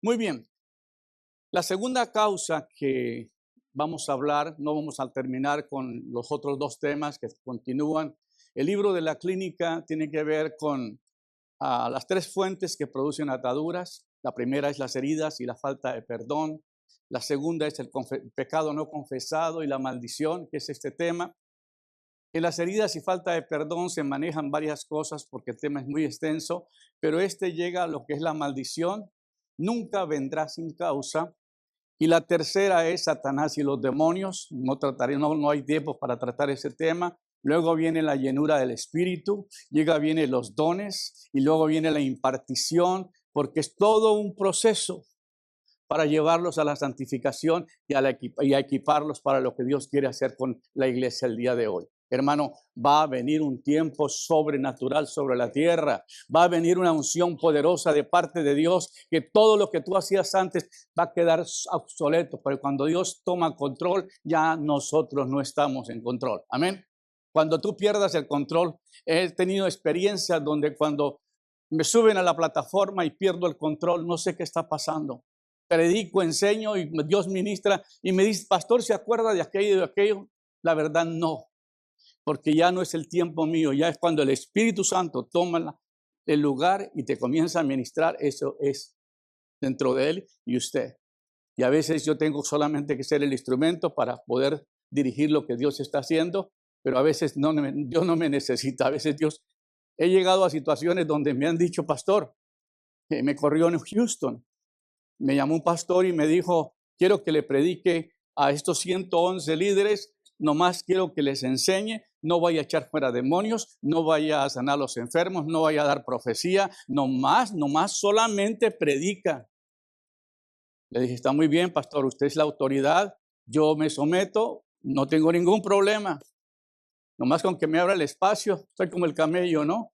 Muy bien. La segunda causa que vamos a hablar, no vamos a terminar con los otros dos temas que continúan. El libro de la clínica tiene que ver con las tres fuentes que producen ataduras. La primera es las heridas y la falta de perdón. La segunda es el pecado no confesado y la maldición, que es este tema. En las heridas y falta de perdón se manejan varias cosas porque el tema es muy extenso, pero este llega a lo que es la maldición. Nunca vendrá sin causa. Y la tercera es Satanás y los demonios. No hay tiempo para tratar ese tema. Luego viene la llenura del Espíritu, vienen los dones y luego viene la impartición, porque es todo un proceso para llevarlos a la santificación y a equiparlos para lo que Dios quiere hacer con la iglesia el día de hoy. Hermano, va a venir un tiempo sobrenatural sobre la tierra. Va a venir una unción poderosa de parte de Dios, que todo lo que tú hacías antes va a quedar obsoleto. Pero cuando Dios toma control, ya nosotros no estamos en control. Amén. Cuando tú pierdas el control, he tenido experiencias donde cuando me suben a la plataforma y pierdo el control, no sé qué está pasando. Predico, enseño y Dios ministra y me dice, pastor, ¿se acuerda de aquello y de aquello? La verdad no, porque ya no es el tiempo mío, ya es cuando el Espíritu Santo toma el lugar y te comienza a ministrar. Eso es dentro de él y usted. Y a veces yo tengo solamente que ser el instrumento para poder dirigir lo que Dios está haciendo, pero a veces Dios no me necesita. A veces he llegado a situaciones donde me han dicho, pastor, me corrió en Houston. Me llamó un pastor y me dijo, quiero que le predique a estos 111 líderes, nomás quiero que les enseñe, no vaya a echar fuera demonios, no vaya a sanar a los enfermos, no vaya a dar profecía, nomás solamente predica. Le dije, está muy bien, pastor, usted es la autoridad, yo me someto, no tengo ningún problema. Nomás con que me abra el espacio, soy como el camello, ¿no?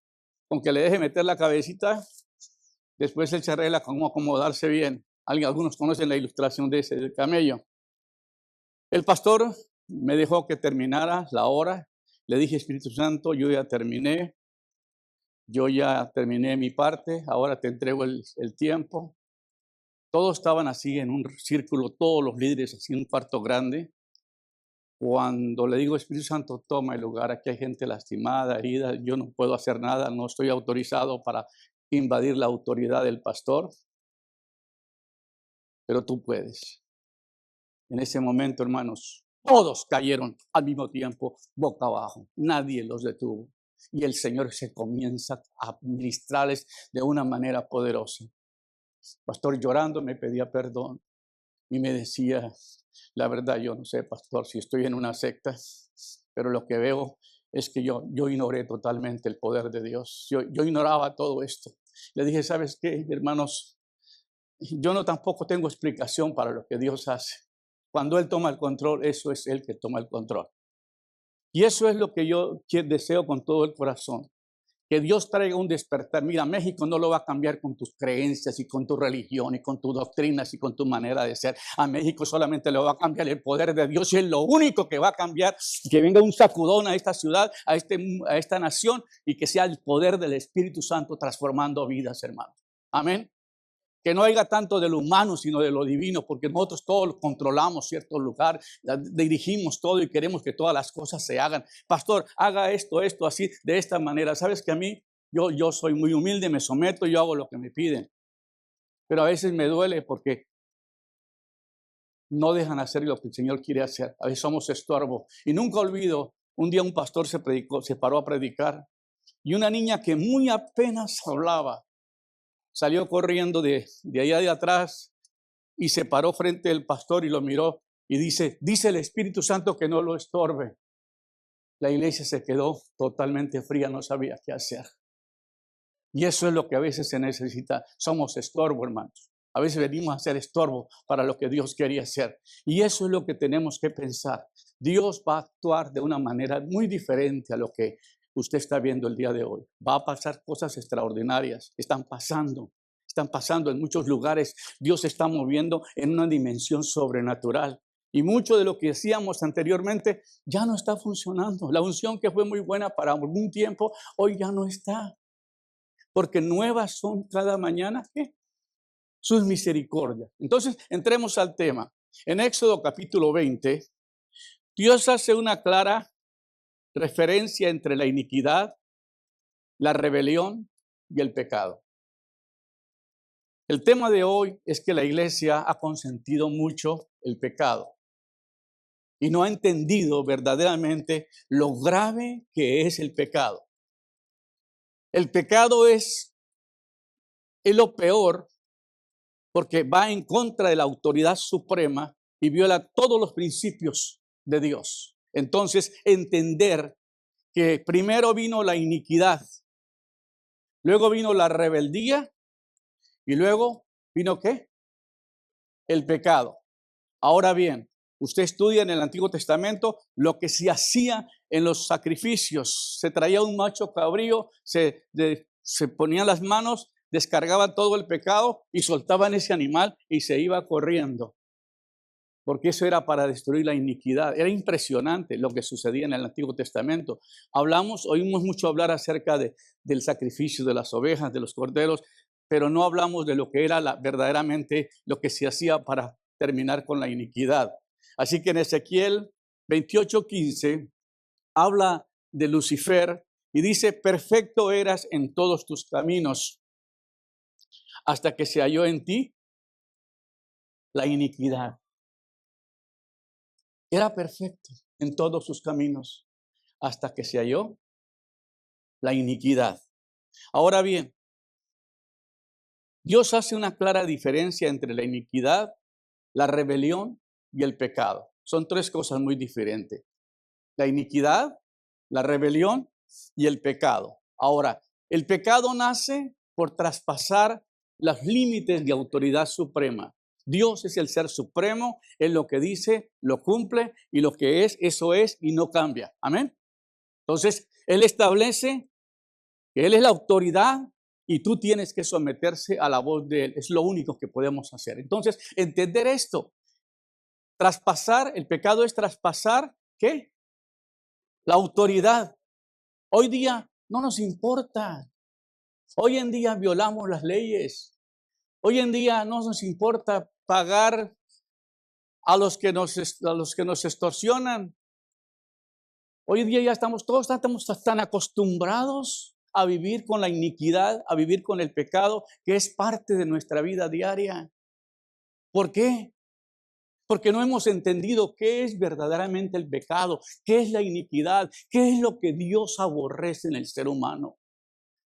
Con que le deje meter la cabecita, después él se arregla cómo acomodarse bien. Algunos conocen la ilustración de ese del camello. El pastor me dejó que terminara la hora. Le dije, Espíritu Santo, yo ya terminé mi parte, ahora te entrego el tiempo. Todos estaban así en un círculo, todos los líderes así en un cuarto grande. Cuando le digo, Espíritu Santo, toma el lugar, aquí hay gente lastimada, herida, yo no puedo hacer nada, no estoy autorizado para invadir la autoridad del pastor, pero tú puedes. En ese momento, hermanos, todos cayeron al mismo tiempo, boca abajo. Nadie los detuvo. Y el Señor se comienza a ministrarles de una manera poderosa. Pastor, llorando, me pedía perdón y me decía, la verdad, yo no sé, pastor, si estoy en una secta, pero lo que veo es que yo ignoré totalmente el poder de Dios. Yo ignoraba todo esto. Le dije, ¿sabes qué, hermanos? Yo no tampoco tengo explicación para lo que Dios hace. Cuando Él toma el control, eso es Él que toma el control. Y eso es lo que yo deseo con todo el corazón. Que Dios traiga un despertar. Mira, México no lo va a cambiar con tus creencias y con tu religión y con tus doctrinas y con tu manera de ser. A México solamente lo va a cambiar el poder de Dios y es lo único que va a cambiar. Que venga un sacudón a esta ciudad, a esta nación y que sea el poder del Espíritu Santo transformando vidas, hermanos. Amén. Que no haya tanto de lo humano, sino de lo divino, porque nosotros todos controlamos cierto lugar, dirigimos todo y queremos que todas las cosas se hagan. Pastor, haga esto, así, de esta manera. ¿Sabes que a mí, yo soy muy humilde, me someto, yo hago lo que me piden? Pero a veces me duele porque no dejan hacer lo que el Señor quiere hacer. A veces somos estorbo. Y nunca olvido, un día un pastor se paró a predicar y una niña que muy apenas hablaba, salió corriendo de allá de atrás y se paró frente al pastor y lo miró y dice el Espíritu Santo que no lo estorbe. La iglesia se quedó totalmente fría, no sabía qué hacer. Y eso es lo que a veces se necesita. Somos estorbo, hermanos. A veces venimos a ser estorbo para lo que Dios quería hacer. Y eso es lo que tenemos que pensar. Dios va a actuar de una manera muy diferente a lo que usted está viendo el día de hoy. Va a pasar cosas extraordinarias. Están pasando en muchos lugares. Dios se está moviendo en una dimensión sobrenatural. Y mucho de lo que hacíamos anteriormente ya no está funcionando. La unción que fue muy buena para algún tiempo, hoy ya no está. Porque nuevas son cada mañana, ¿qué? sus misericordias. Entonces, entremos al tema. En Éxodo capítulo 20, Dios hace una clara referencia entre la iniquidad, la rebelión y el pecado. El tema de hoy es que la iglesia ha consentido mucho el pecado y no ha entendido verdaderamente lo grave que es el pecado. El pecado es lo peor porque va en contra de la autoridad suprema y viola todos los principios de Dios. Entonces, entender que primero vino la iniquidad, luego vino la rebeldía y luego vino ¿qué? El pecado. Ahora bien, usted estudia en el Antiguo Testamento lo que se hacía en los sacrificios. Se traía un macho cabrío, se ponían las manos, descargaban todo el pecado y soltaban ese animal y se iba corriendo. Porque eso era para destruir la iniquidad. Era impresionante lo que sucedía en el Antiguo Testamento. Oímos mucho hablar acerca del sacrificio de las ovejas, de los corderos, pero no hablamos de lo que era verdaderamente lo que se hacía para terminar con la iniquidad. Así que en Ezequiel 28:15 habla de Lucifer y dice: perfecto eras en todos tus caminos, hasta que se halló en ti la iniquidad. Era perfecto en todos sus caminos, hasta que se halló la iniquidad. Ahora bien, Dios hace una clara diferencia entre la iniquidad, la rebelión y el pecado. Son tres cosas muy diferentes: la iniquidad, la rebelión y el pecado. Ahora, el pecado nace por traspasar los límites de autoridad suprema. Dios es el ser supremo, Él lo que dice, lo cumple, y lo que es, eso es y no cambia. Amén. Entonces, Él establece que Él es la autoridad y tú tienes que someterse a la voz de Él. Es lo único que podemos hacer. Entonces, entender esto. Traspasar, el pecado es traspasar, ¿qué? La autoridad. Hoy día no nos importa. Hoy en día violamos las leyes. Hoy en día no nos importa pagar a los que nos extorsionan. Hoy en día ya estamos tan acostumbrados a vivir con la iniquidad, a vivir con el pecado, que es parte de nuestra vida diaria. ¿Por qué? Porque no hemos entendido qué es verdaderamente el pecado, qué es la iniquidad, qué es lo que Dios aborrece en el ser humano.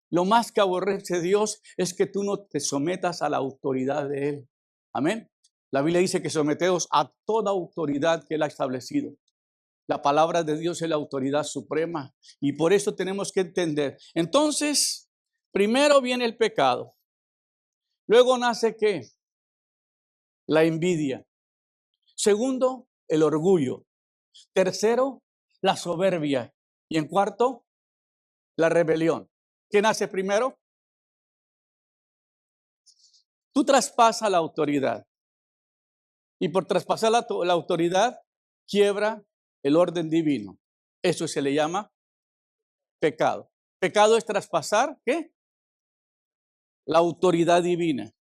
Lo más que aborrece Dios es que tú no te sometas a la autoridad de Él. Amén. La Biblia dice que someteos a toda autoridad que Él ha establecido. La palabra de Dios es la autoridad suprema y por eso tenemos que entender. Entonces, primero viene el pecado. Luego nace ¿qué? La envidia. Segundo, el orgullo. Tercero, la soberbia. Y en cuarto, la rebelión. ¿Qué nace primero? Tú traspasas la autoridad. Y por traspasar la autoridad, quiebra el orden divino. Eso se le llama pecado. Pecado es traspasar, ¿qué? La autoridad divina.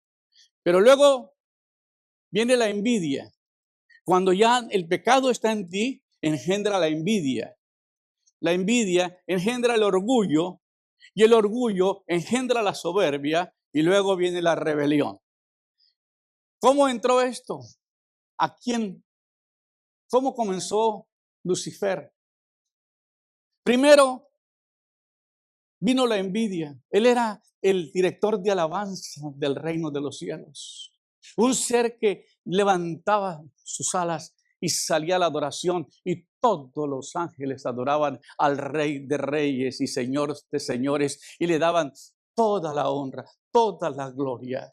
Pero luego viene la envidia. Cuando ya el pecado está en ti, engendra la envidia. La envidia engendra el orgullo y el orgullo engendra la soberbia y luego viene la rebelión. ¿Cómo entró esto? ¿A quién? ¿Cómo comenzó Lucifer? Primero vino la envidia. Él era el director de alabanza del reino de los cielos. Un ser que levantaba sus alas y salía a la adoración y todos los ángeles adoraban al Rey de Reyes y Señor de Señores y le daban toda la honra, toda la gloria.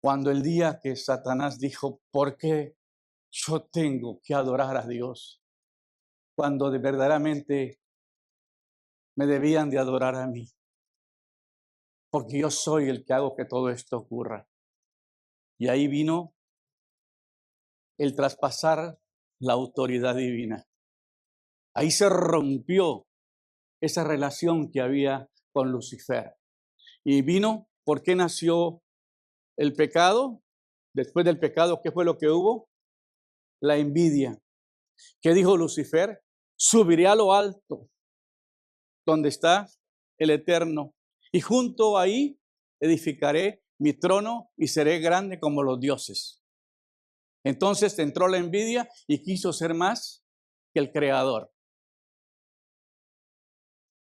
Cuando el día que Satanás dijo: ¿por qué yo tengo que adorar a Dios cuando verdaderamente me debían de adorar a mí? Porque yo soy el que hago que todo esto ocurra. Y ahí vino el traspasar la autoridad divina. Ahí se rompió esa relación que había con Lucifer. Y vino, ¿por qué nació el pecado, después del pecado, ¿qué fue lo que hubo? La envidia. ¿Qué dijo Lucifer? Subiré a lo alto, donde está el Eterno, y junto ahí edificaré mi trono y seré grande como los dioses. Entonces entró la envidia y quiso ser más que el Creador.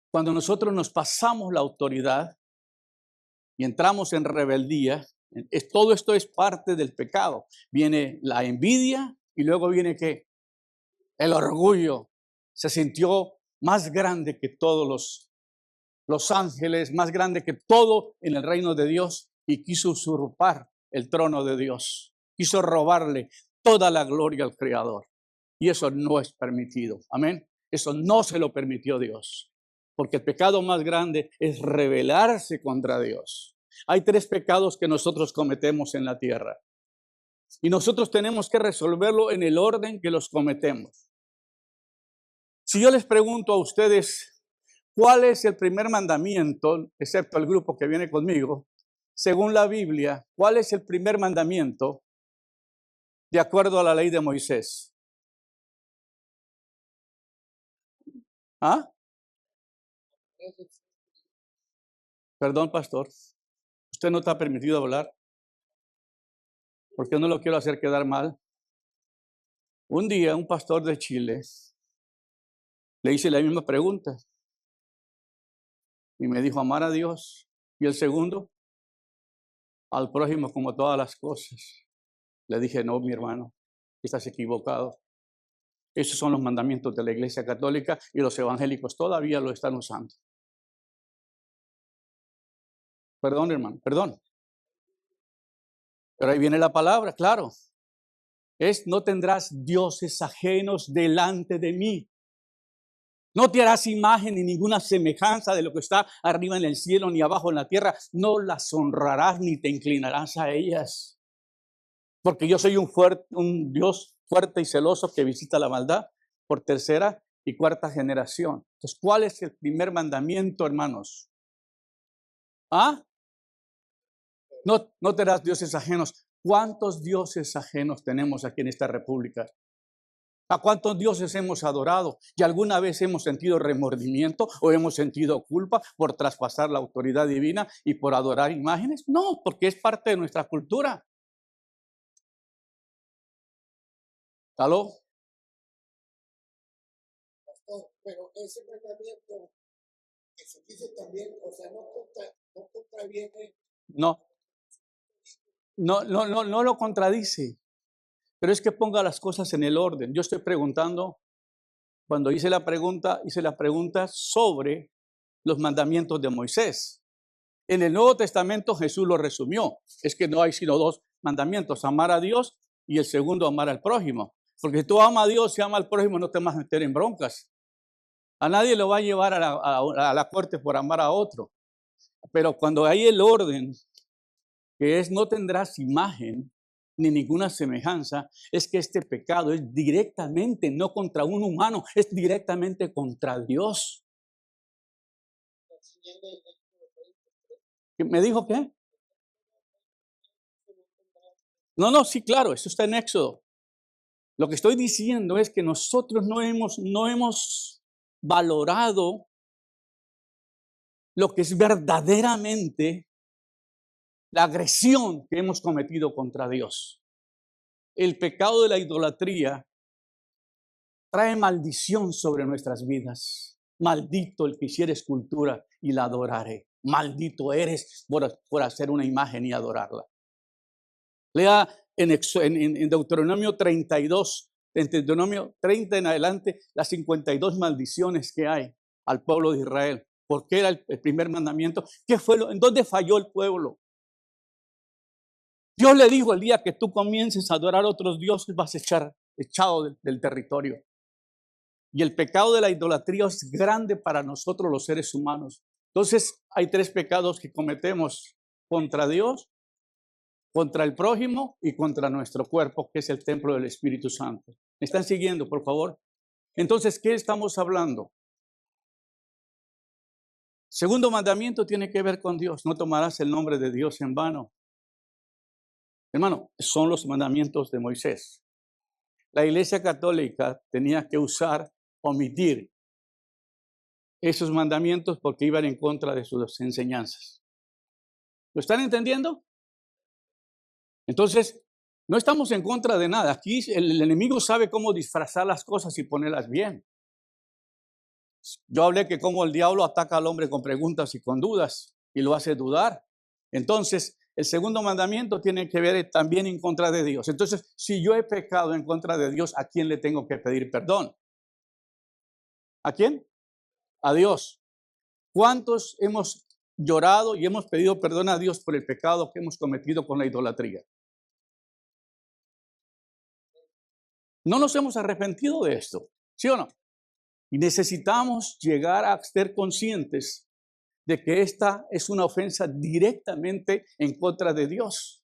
Cuando nosotros nos pasamos la autoridad y entramos en rebeldía, todo esto es parte del pecado. Viene la envidia y luego viene ¿qué? El orgullo. Se sintió más grande que todos los ángeles, más grande que todo en el reino de Dios, y quiso usurpar el trono de Dios. Quiso robarle toda la gloria al Creador. Y eso no es permitido. Amén. Eso no se lo permitió Dios. Porque el pecado más grande es rebelarse contra Dios. Hay 3 pecados que nosotros cometemos en la tierra. Y nosotros tenemos que resolverlo en el orden que los cometemos. Si yo les pregunto a ustedes, ¿cuál es el primer mandamiento, excepto el grupo que viene conmigo, según la Biblia, cuál es el primer mandamiento de acuerdo a la ley de Moisés? ¿Ah? Perdón, pastor. Usted no está permitido hablar porque no lo quiero hacer quedar mal. Un día un pastor de Chile le hice la misma pregunta y me dijo amar a Dios, y el segundo, al prójimo como todas las cosas. Le dije, no, mi hermano, estás equivocado. Esos son los mandamientos de la Iglesia Católica y los evangélicos todavía lo están usando. Perdón, hermano, perdón. Pero ahí viene la palabra, claro. No tendrás dioses ajenos delante de mí. No te harás imagen ni ninguna semejanza de lo que está arriba en el cielo ni abajo en la tierra. No las honrarás ni te inclinarás a ellas. Porque yo soy un Dios fuerte y celoso que visita la maldad por 3ª y 4ª generación. Entonces, ¿cuál es el primer mandamiento, hermanos? ¿Ah? No te harás dioses ajenos. ¿Cuántos dioses ajenos tenemos aquí en esta república? ¿A cuántos dioses hemos adorado? ¿Y alguna vez hemos sentido remordimiento o hemos sentido culpa por traspasar la autoridad divina y por adorar imágenes? No, porque es parte de nuestra cultura. ¿Aló? Pastor, pero ese mandamiento que se dice también, o sea, no contraviene. No lo contradice. Pero es que ponga las cosas en el orden. Yo estoy preguntando, cuando hice la pregunta sobre los mandamientos de Moisés. En el Nuevo Testamento Jesús lo resumió. Es que no hay sino 2 mandamientos, amar a Dios y el segundo, amar al prójimo. Porque si tú amas a Dios y amas al prójimo, no te vas a meter en broncas. A nadie lo va a llevar a la corte por amar a otro. Pero cuando hay el orden, que es no tendrás imagen ni ninguna semejanza, es que este pecado es directamente, no contra un humano, es directamente contra Dios. ¿Me dijo qué? No, sí, claro, eso está en Éxodo. Lo que estoy diciendo es que nosotros no hemos valorado lo que es verdaderamente la agresión que hemos cometido contra Dios. El pecado de la idolatría trae maldición sobre nuestras vidas. Maldito el que hiciere escultura y la adoraré. Maldito eres por hacer una imagen y adorarla. Lea en Deuteronomio 32, en Deuteronomio 30 en adelante, las 52 maldiciones que hay al pueblo de Israel. ¿Por qué era el primer mandamiento? ¿Qué fue en dónde falló el pueblo? Dios le dijo, el día que tú comiences a adorar a otros dioses, vas a ser echado del territorio. Y el pecado de la idolatría es grande para nosotros los seres humanos. Entonces, hay 3 pecados que cometemos contra Dios, contra el prójimo y contra nuestro cuerpo, que es el templo del Espíritu Santo. ¿Me están siguiendo, por favor? Entonces, ¿qué estamos hablando? Segundo mandamiento tiene que ver con Dios. No tomarás el nombre de Dios en vano. Hermano, son los mandamientos de Moisés. La Iglesia Católica tenía que omitir esos mandamientos porque iban en contra de sus enseñanzas. ¿Lo están entendiendo? Entonces, no estamos en contra de nada. Aquí el enemigo sabe cómo disfrazar las cosas y ponerlas bien. Yo hablé que cómo el diablo ataca al hombre con preguntas y con dudas y lo hace dudar. Entonces, el segundo mandamiento tiene que ver también en contra de Dios. Entonces, si yo he pecado en contra de Dios, ¿a quién le tengo que pedir perdón? ¿A quién? A Dios. ¿Cuántos hemos llorado y hemos pedido perdón a Dios por el pecado que hemos cometido con la idolatría? No nos hemos arrepentido de esto, ¿sí o no? Y necesitamos llegar a ser conscientes de que esta es una ofensa directamente en contra de Dios.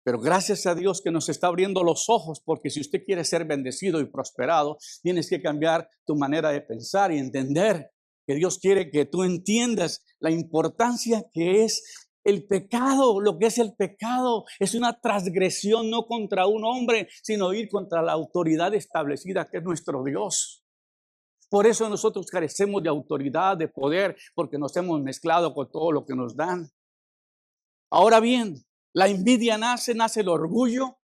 Pero gracias a Dios que nos está abriendo los ojos, porque si usted quiere ser bendecido y prosperado, tienes que cambiar tu manera de pensar y entender que Dios quiere que tú entiendas la importancia que es el pecado. Lo que es el pecado es una transgresión no contra un hombre, sino ir contra la autoridad establecida que es nuestro Dios. Por eso nosotros carecemos de autoridad, de poder, porque nos hemos mezclado con todo lo que nos dan. Ahora bien, la envidia nace el orgullo,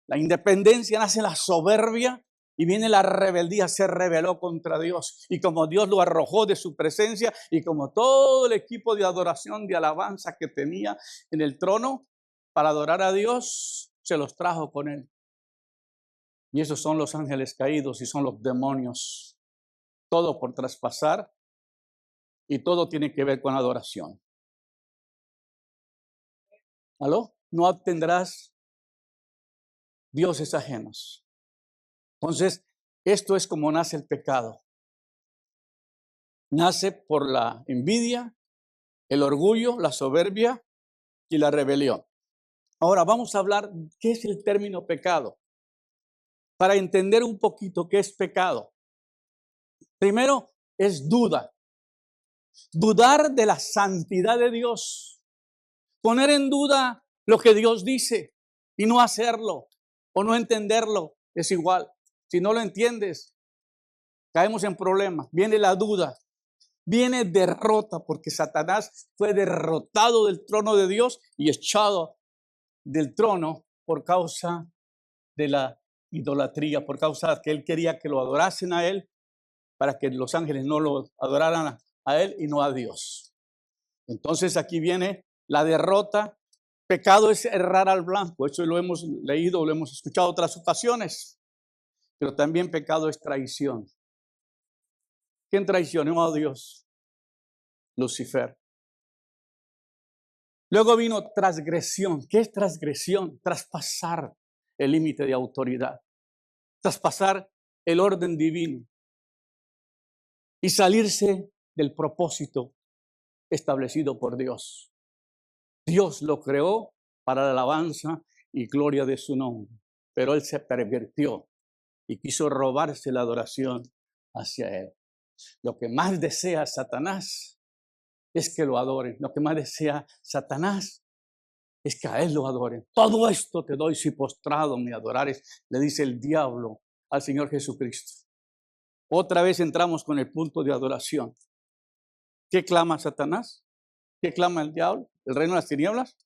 la independencia nace la soberbia y viene la rebeldía, se rebeló contra Dios. Y como Dios lo arrojó de su presencia y como todo el equipo de adoración, de alabanza que tenía en el trono para adorar a Dios, se los trajo con él. Y esos son los ángeles caídos y son los demonios. Todo por traspasar y todo tiene que ver con adoración. ¿Aló? No obtendrás dioses ajenos. Entonces, esto es como nace el pecado. Nace por la envidia, el orgullo, la soberbia y la rebelión. Ahora vamos a hablar qué es el término pecado. Para entender un poquito qué es pecado. Primero es duda. Dudar de la santidad de Dios. Poner en duda lo que Dios dice y no hacerlo o no entenderlo. Es igual. Si no lo entiendes, caemos en problemas. Viene la duda. Viene derrota porque Satanás fue derrotado del trono de Dios y echado del trono por causa de la idolatría, por causa de que él quería que lo adorasen a él para que los ángeles no lo adoraran a él y no a Dios. Entonces aquí viene la derrota. Pecado es errar al blanco. Eso lo hemos leído, lo hemos escuchado en otras ocasiones. Pero también pecado es traición. ¿Quién traicionó a Dios? Lucifer. Luego vino transgresión. ¿Qué es transgresión? Traspasar el límite de autoridad. Traspasar el orden divino. Y salirse del propósito establecido por Dios. Dios lo creó para la alabanza y gloria de su nombre. Pero él se pervirtió y quiso robarse la adoración hacia él. Lo que más desea Satanás es que lo adoren. Lo que más desea Satanás es que a él lo adoren. Todo esto te doy si postrado me adorares, le dice el diablo al Señor Jesucristo. Otra vez entramos con el punto de adoración. ¿Qué clama Satanás? ¿Qué clama el diablo? ¿El reino de las tinieblas?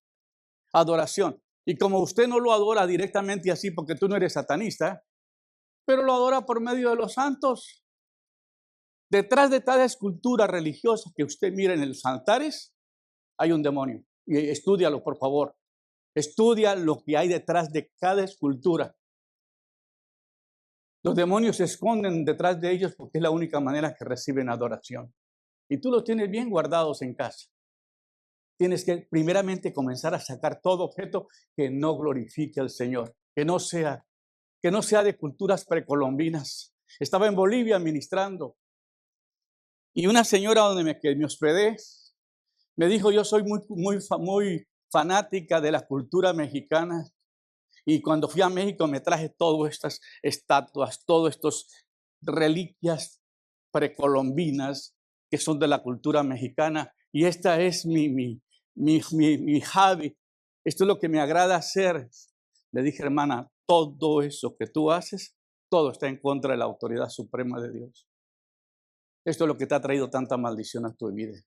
Adoración. Y como usted no lo adora directamente así porque tú no eres satanista, pero lo adora por medio de los santos. Detrás de cada escultura religiosa que usted mira en los altares, hay un demonio. Y estúdialo, por favor. Estudia lo que hay detrás de cada escultura. Los demonios se esconden detrás de ellos porque es la única manera que reciben adoración. Y tú los tienes bien guardados en casa. Tienes que primeramente comenzar a sacar todo objeto que no glorifique al Señor, que no sea de culturas precolombinas. Estaba en Bolivia ministrando y una señora que me hospedé me dijo: yo soy muy fanática de la cultura mexicana y cuando fui a México me traje todas estas estatuas, todas estas reliquias precolombinas que son de la cultura mexicana y esta es mi hobby, esto es lo que me agrada hacer. Le dije, hermana, todo eso que tú haces, todo está en contra de la autoridad suprema de Dios. Esto es lo que te ha traído tanta maldición a tu vida.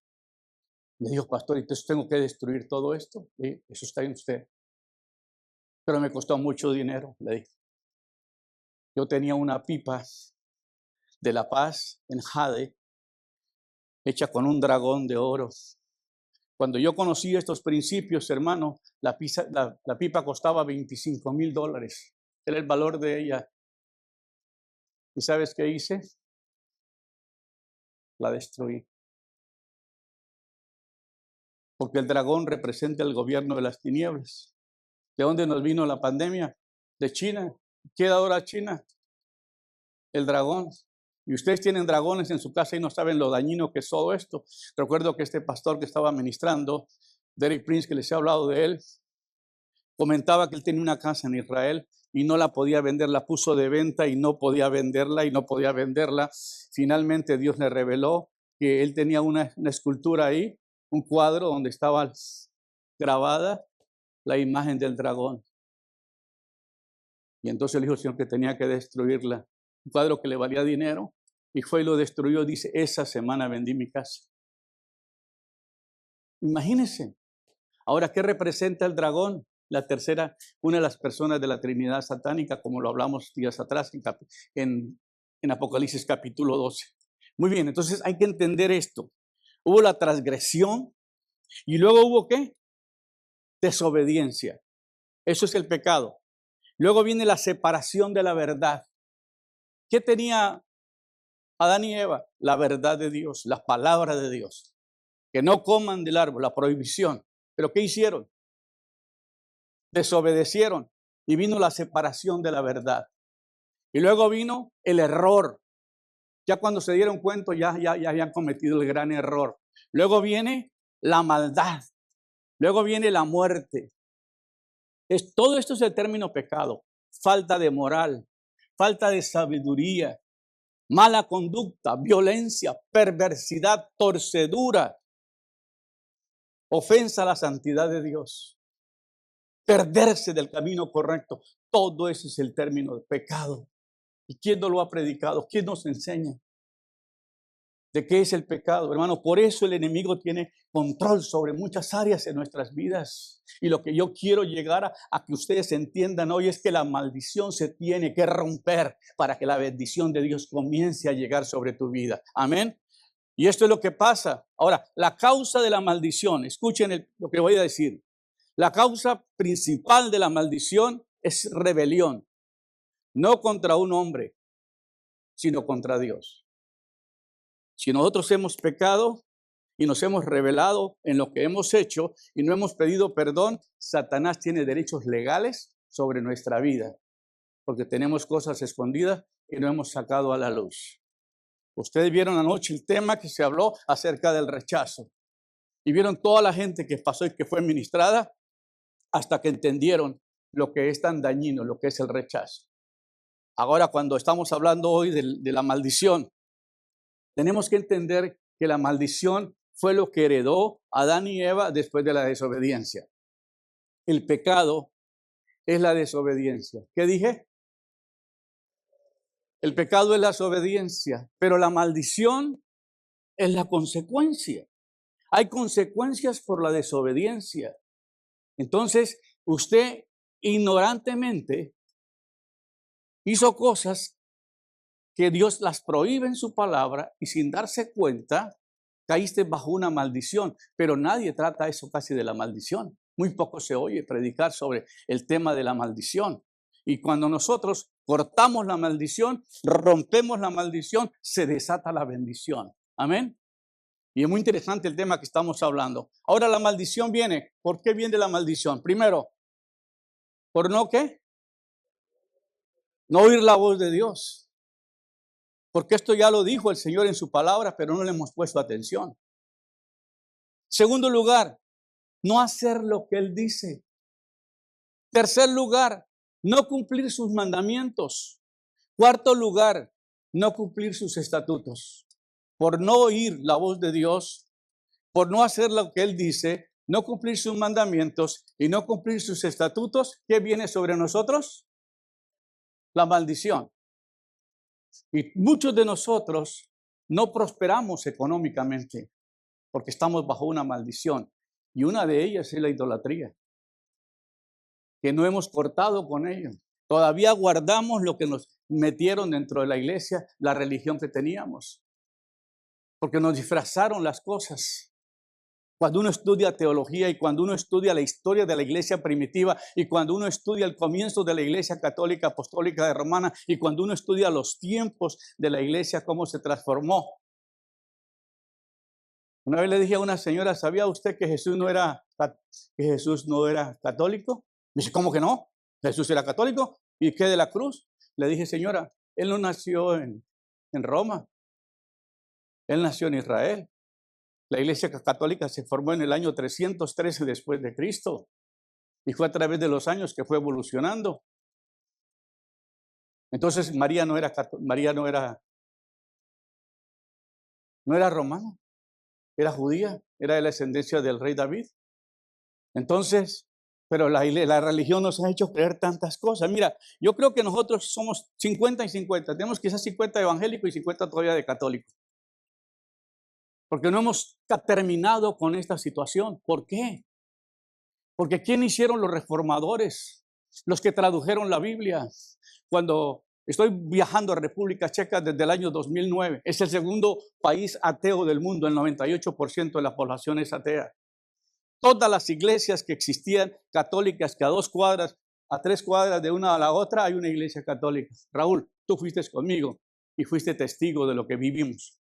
Le dijo, pastor, entonces tengo que destruir todo esto. Sí, eso está en usted. Pero me costó mucho dinero, le dije. Yo tenía una pipa de La Paz en jade, hecha con un dragón de oro. Cuando yo conocí estos principios, hermano, la pipa costaba $25,000. Era el valor de ella. ¿Y sabes qué hice? La destruí. Porque el dragón representa el gobierno de las tinieblas. ¿De dónde nos vino la pandemia? De China. ¿Qué da ahora China? El dragón. Y ustedes tienen dragones en su casa y no saben lo dañino que es todo esto. Recuerdo que este pastor que estaba ministrando, Derek Prince, que les he hablado de él, comentaba que él tenía una casa en Israel y no la podía vender, la puso de venta y no podía venderla y no podía venderla. Finalmente Dios le reveló que él tenía una escultura ahí, un cuadro donde estaba grabada la imagen del dragón. Y entonces le dijo al Señor que tenía que destruirla. Un cuadro que le valía dinero, y fue y lo destruyó. Dice, esa semana vendí mi casa. Imagínense. Ahora, ¿qué representa el dragón? La tercera, una de las personas de la Trinidad satánica, como lo hablamos días atrás en Apocalipsis capítulo 12. Muy bien, entonces hay que entender esto. Hubo la transgresión y luego hubo ¿qué? Desobediencia. Eso es el pecado. Luego viene la separación de la verdad. ¿Qué tenía Adán y Eva? La verdad de Dios, la palabra de Dios. Que no coman del árbol, la prohibición. ¿Pero qué hicieron? Desobedecieron y vino la separación de la verdad. Y luego vino el error. Ya cuando se dieron cuenta, ya habían cometido el gran error. Luego viene la maldad. Luego viene la muerte. Todo esto es el término pecado. Falta de moral, falta de sabiduría, mala conducta, violencia, perversidad, torcedura, ofensa a la santidad de Dios, perderse del camino correcto. Todo eso es el término de pecado. ¿Y quién nos lo ha predicado? ¿Quién nos enseña de qué es el pecado? Hermano, por eso el enemigo tiene control sobre muchas áreas en nuestras vidas. Y lo que yo quiero llegar a que ustedes entiendan hoy es que la maldición se tiene que romper para que la bendición de Dios comience a llegar sobre tu vida. Amén. Y esto es lo que pasa. Ahora, la causa de la maldición, escuchen lo que voy a decir. La causa principal de la maldición es rebelión. No contra un hombre, sino contra Dios. Si nosotros hemos pecado y nos hemos rebelado en lo que hemos hecho y no hemos pedido perdón, Satanás tiene derechos legales sobre nuestra vida, porque tenemos cosas escondidas que no hemos sacado a la luz. Ustedes vieron anoche el tema que se habló acerca del rechazo y vieron toda la gente que pasó y que fue ministrada hasta que entendieron lo que es tan dañino, lo que es el rechazo. Ahora, cuando estamos hablando hoy de la maldición, tenemos que entender que la maldición fue lo que heredó Adán y Eva después de la desobediencia. El pecado es la desobediencia. ¿Qué dije? El pecado es la desobediencia, pero la maldición es la consecuencia. Hay consecuencias por la desobediencia. Entonces, usted ignorantemente hizo cosas que Dios las prohíbe en su palabra y sin darse cuenta caíste bajo una maldición, pero nadie trata eso casi de la maldición. Muy poco se oye predicar sobre el tema de la maldición. Y cuando nosotros cortamos la maldición, rompemos la maldición, se desata la bendición. Amén. Y es muy interesante el tema que estamos hablando. Ahora la maldición viene. ¿Por qué viene la maldición? Primero, ¿por no qué? No oír la voz de Dios. Porque esto ya lo dijo el Señor en su palabra, pero no le hemos puesto atención. Segundo lugar, no hacer lo que Él dice. Tercer lugar, no cumplir sus mandamientos. Cuarto lugar, no cumplir sus estatutos. Por no oír la voz de Dios, por no hacer lo que Él dice, no cumplir sus mandamientos y no cumplir sus estatutos, ¿qué viene sobre nosotros? La maldición. Y muchos de nosotros no prosperamos económicamente porque estamos bajo una maldición. Y una de ellas es la idolatría, que no hemos cortado con ello. Todavía guardamos lo que nos metieron dentro de la iglesia, la religión que teníamos, porque nos disfrazaron las cosas. Cuando uno estudia teología y cuando uno estudia la historia de la iglesia primitiva y cuando uno estudia el comienzo de la iglesia católica apostólica de Romana y cuando uno estudia los tiempos de la iglesia, cómo se transformó. Una vez le dije a una señora, ¿sabía usted que Jesús no era católico? Me dice, ¿cómo que no? Jesús era católico. ¿Y qué de la cruz? Le dije, señora, él no nació en Roma. Él nació en Israel. La iglesia católica se formó en el año 313 después de Cristo. Y fue a través de los años que fue evolucionando. Entonces María no era romana, era judía, era de la descendencia del rey David. Entonces, pero la religión nos ha hecho creer tantas cosas. Mira, yo creo que nosotros somos 50 y 50. Tenemos quizás 50 evangélicos y 50 todavía de católicos. Porque no hemos terminado con esta situación. ¿Por qué? Porque ¿quién hicieron los reformadores? Los que tradujeron la Biblia. Cuando estoy viajando a República Checa desde el año 2009, es el segundo país ateo del mundo, el 98% de la población es atea. Todas las iglesias que existían católicas, que a 2 cuadras, a 3 cuadras de una a la otra, hay una iglesia católica. Raúl, tú fuiste conmigo y fuiste testigo de lo que vivimos.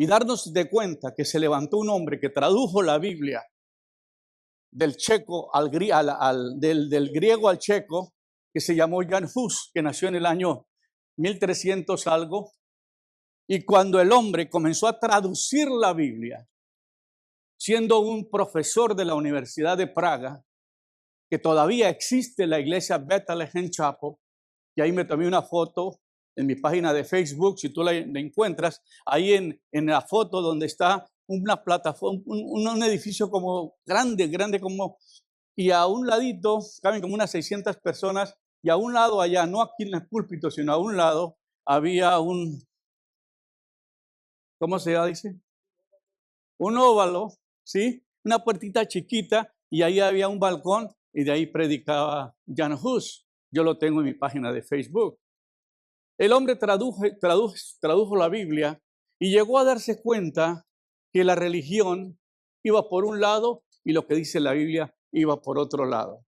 Y darnos de cuenta que se levantó un hombre que tradujo la Biblia del checo del griego al checo, que se llamó Jan Hus, que nació en el año 1300 algo. Y cuando el hombre comenzó a traducir la Biblia, siendo un profesor de la Universidad de Praga, que todavía existe la iglesia Bethlehem Chapel, y ahí me tomé una foto en mi página de Facebook, si tú la encuentras, ahí en la foto donde está una plataforma, un edificio como grande como, y a un ladito caben como unas 600 personas, y a un lado allá, no aquí en el púlpito, sino a un lado, había ¿cómo se dice? Un óvalo, ¿sí? Una puertita chiquita, y ahí había un balcón, y de ahí predicaba Jan Hus. Yo lo tengo en mi página de Facebook. El hombre tradujo la Biblia y llegó a darse cuenta que la religión iba por un lado y lo que dice la Biblia iba por otro lado.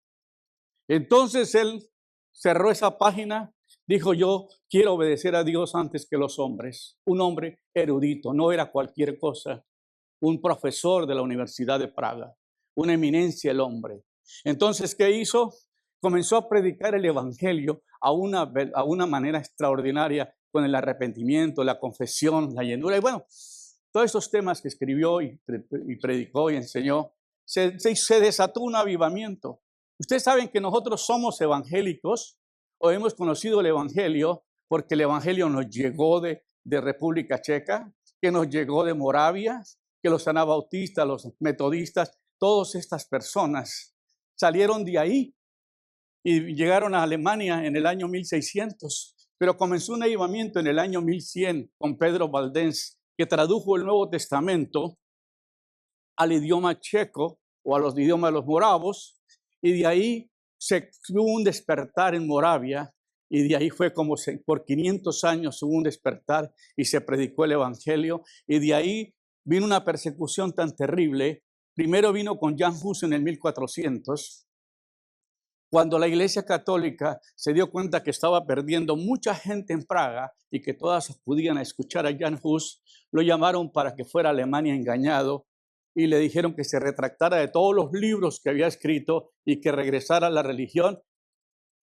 Entonces él cerró esa página, dijo, yo quiero obedecer a Dios antes que los hombres. Un hombre erudito, no era cualquier cosa, un profesor de la Universidad de Praga, una eminencia el hombre. Entonces, ¿qué hizo? Comenzó a predicar el evangelio a una manera extraordinaria, con el arrepentimiento, la confesión, la llenura. Y bueno, todos esos temas que escribió y predicó y enseñó, se desató un avivamiento. Ustedes saben que nosotros somos evangélicos o hemos conocido el evangelio porque el evangelio nos llegó de República Checa, que nos llegó de Moravia, que los anabautistas, los metodistas, todas estas personas salieron de ahí y llegaron a Alemania en el año 1600, pero comenzó un avivamiento en el año 1100 con Pedro Valdés, que tradujo el Nuevo Testamento al idioma checo o a los idiomas de los moravos, y de ahí hubo un despertar en Moravia, y de ahí fue como por 500 años hubo un despertar y se predicó el evangelio, y de ahí vino una persecución tan terrible. Primero vino con Jan Hus en el 1400, cuando la Iglesia Católica se dio cuenta que estaba perdiendo mucha gente en Praga y que todas podían escuchar a Jan Hus, lo llamaron para que fuera a Alemania engañado y le dijeron que se retractara de todos los libros que había escrito y que regresara a la religión,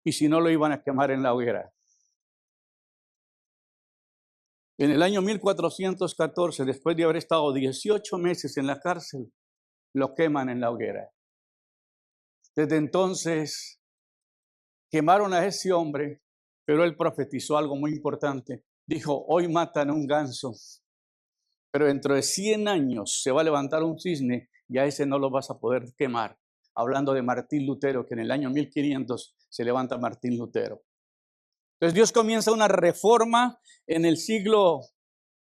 y si no lo iban a quemar en la hoguera. En el año 1414, después de haber estado 18 meses en la cárcel, lo queman en la hoguera. Desde entonces quemaron a ese hombre, pero él profetizó algo muy importante. Dijo, hoy matan a un ganso pero dentro de 100 años se va a levantar un cisne y a ese no lo vas a poder quemar. Hablando de Martín Lutero, que en el año 1500 se levanta Martín Lutero. Entonces Dios comienza una reforma en el siglo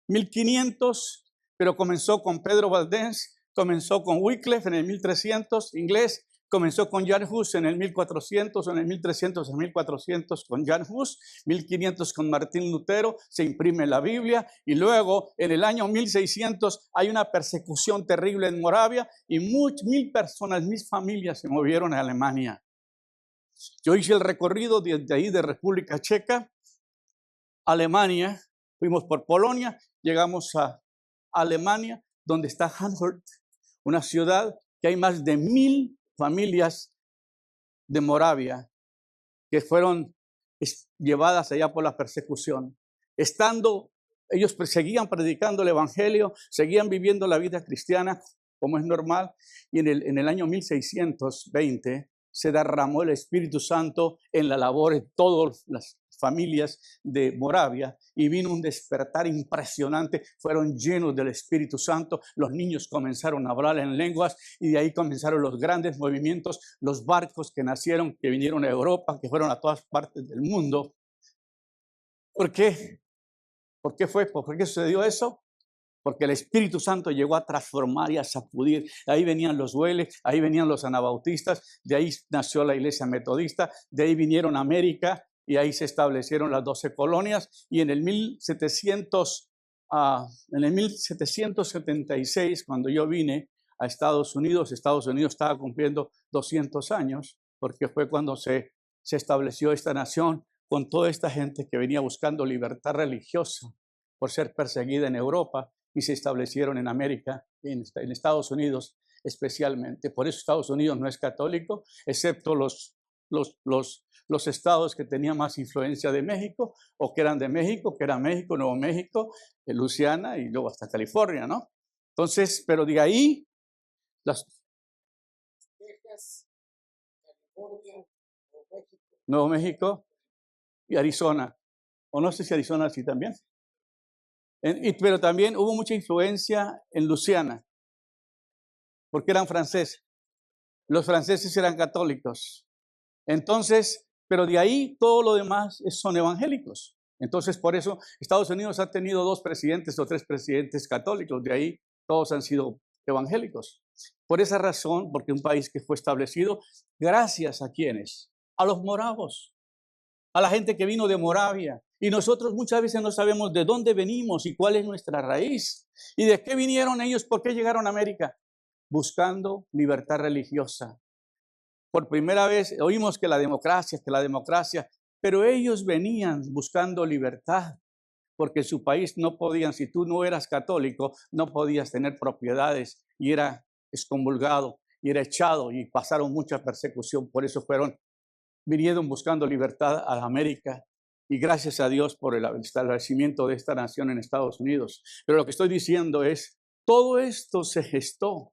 1500, pero comenzó con Pedro Valdés, comenzó con Wycliffe en el 1300, inglés, comenzó con Jan Hus en el 1400, en el 1300, en 1400 con Jan Hus, 1500 con Martín Lutero, se imprime la Biblia y luego en el año 1600 hay una persecución terrible en Moravia y 1000 personas, 1000 familias se movieron a Alemania. Yo hice el recorrido desde ahí de República Checa, Alemania, fuimos por Polonia, llegamos a Alemania, donde está Hanfurt, una ciudad que hay más de 1000 familias de Moravia que fueron llevadas allá por la persecución. Ellos seguían predicando el evangelio, seguían viviendo la vida cristiana como es normal, y en el año 1620 se derramó el Espíritu Santo en la labor de todas las familias de Moravia y vino un despertar impresionante, fueron llenos del Espíritu Santo, los niños comenzaron a hablar en lenguas y de ahí comenzaron los grandes movimientos, los barcos que nacieron, que vinieron a Europa, que fueron a todas partes del mundo. ¿Por qué? ¿Por qué sucedió eso? Porque el Espíritu Santo llegó a transformar y a sacudir. Ahí venían los Welles, ahí venían los anabautistas, de ahí nació la iglesia metodista, de ahí vinieron a América y ahí se establecieron las 12 colonias. Y en el 1776, cuando yo vine a Estados Unidos estaba cumpliendo 200 años, porque fue cuando se estableció esta nación con toda esta gente que venía buscando libertad religiosa por ser perseguida en Europa, y se establecieron en América, en Estados Unidos especialmente. Por eso Estados Unidos no es católico, excepto los estados que tenían más influencia de México, o que eran de México, que era México, Nuevo México, Luisiana y luego hasta California, ¿no? Entonces, pero de ahí, Texas, California, Nuevo México y Arizona, o no sé si Arizona sí también. Pero también hubo mucha influencia en Luisiana, porque eran franceses. Los franceses eran católicos. Entonces, pero de ahí todo lo demás son evangélicos. Entonces, por eso Estados Unidos ha tenido 2 presidentes o 3 presidentes católicos. De ahí todos han sido evangélicos. Por esa razón, porque un país que fue establecido gracias a ¿quiénes? A los moravos, a la gente que vino de Moravia. Y nosotros muchas veces no sabemos de dónde venimos y cuál es nuestra raíz. ¿Y de qué vinieron ellos? ¿Por qué llegaron a América? Buscando libertad religiosa. Por primera vez oímos que la democracia, pero ellos venían buscando libertad, porque en su país no podían, si tú no eras católico, no podías tener propiedades y era excomulgado y era echado y pasaron mucha persecución. Por eso vinieron buscando libertad a América. Y gracias a Dios por el establecimiento de esta nación en Estados Unidos. Pero lo que estoy diciendo es, todo esto se gestó.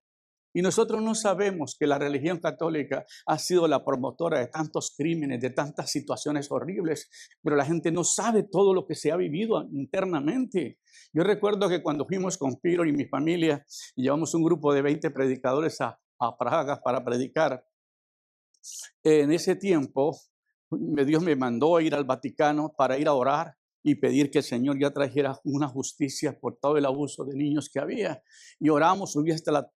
Y nosotros no sabemos que la religión católica ha sido la promotora de tantos crímenes, de tantas situaciones horribles, pero la gente no sabe todo lo que se ha vivido internamente. Yo recuerdo que cuando fuimos con Piro y mi familia, y llevamos un grupo de 20 predicadores a Praga para predicar, en ese tiempo Dios me mandó a ir al Vaticano para ir a orar y pedir que el Señor ya trajera una justicia por todo el abuso de niños que había. Y oramos, subí hasta la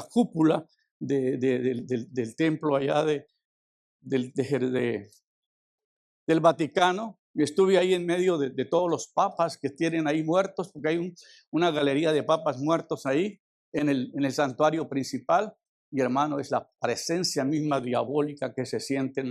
cúpula del templo allá del Vaticano, y estuve ahí en medio de todos los papas que tienen ahí muertos, porque hay una galería de papas muertos ahí en el santuario principal. Y hermano, es la presencia misma diabólica que se siente.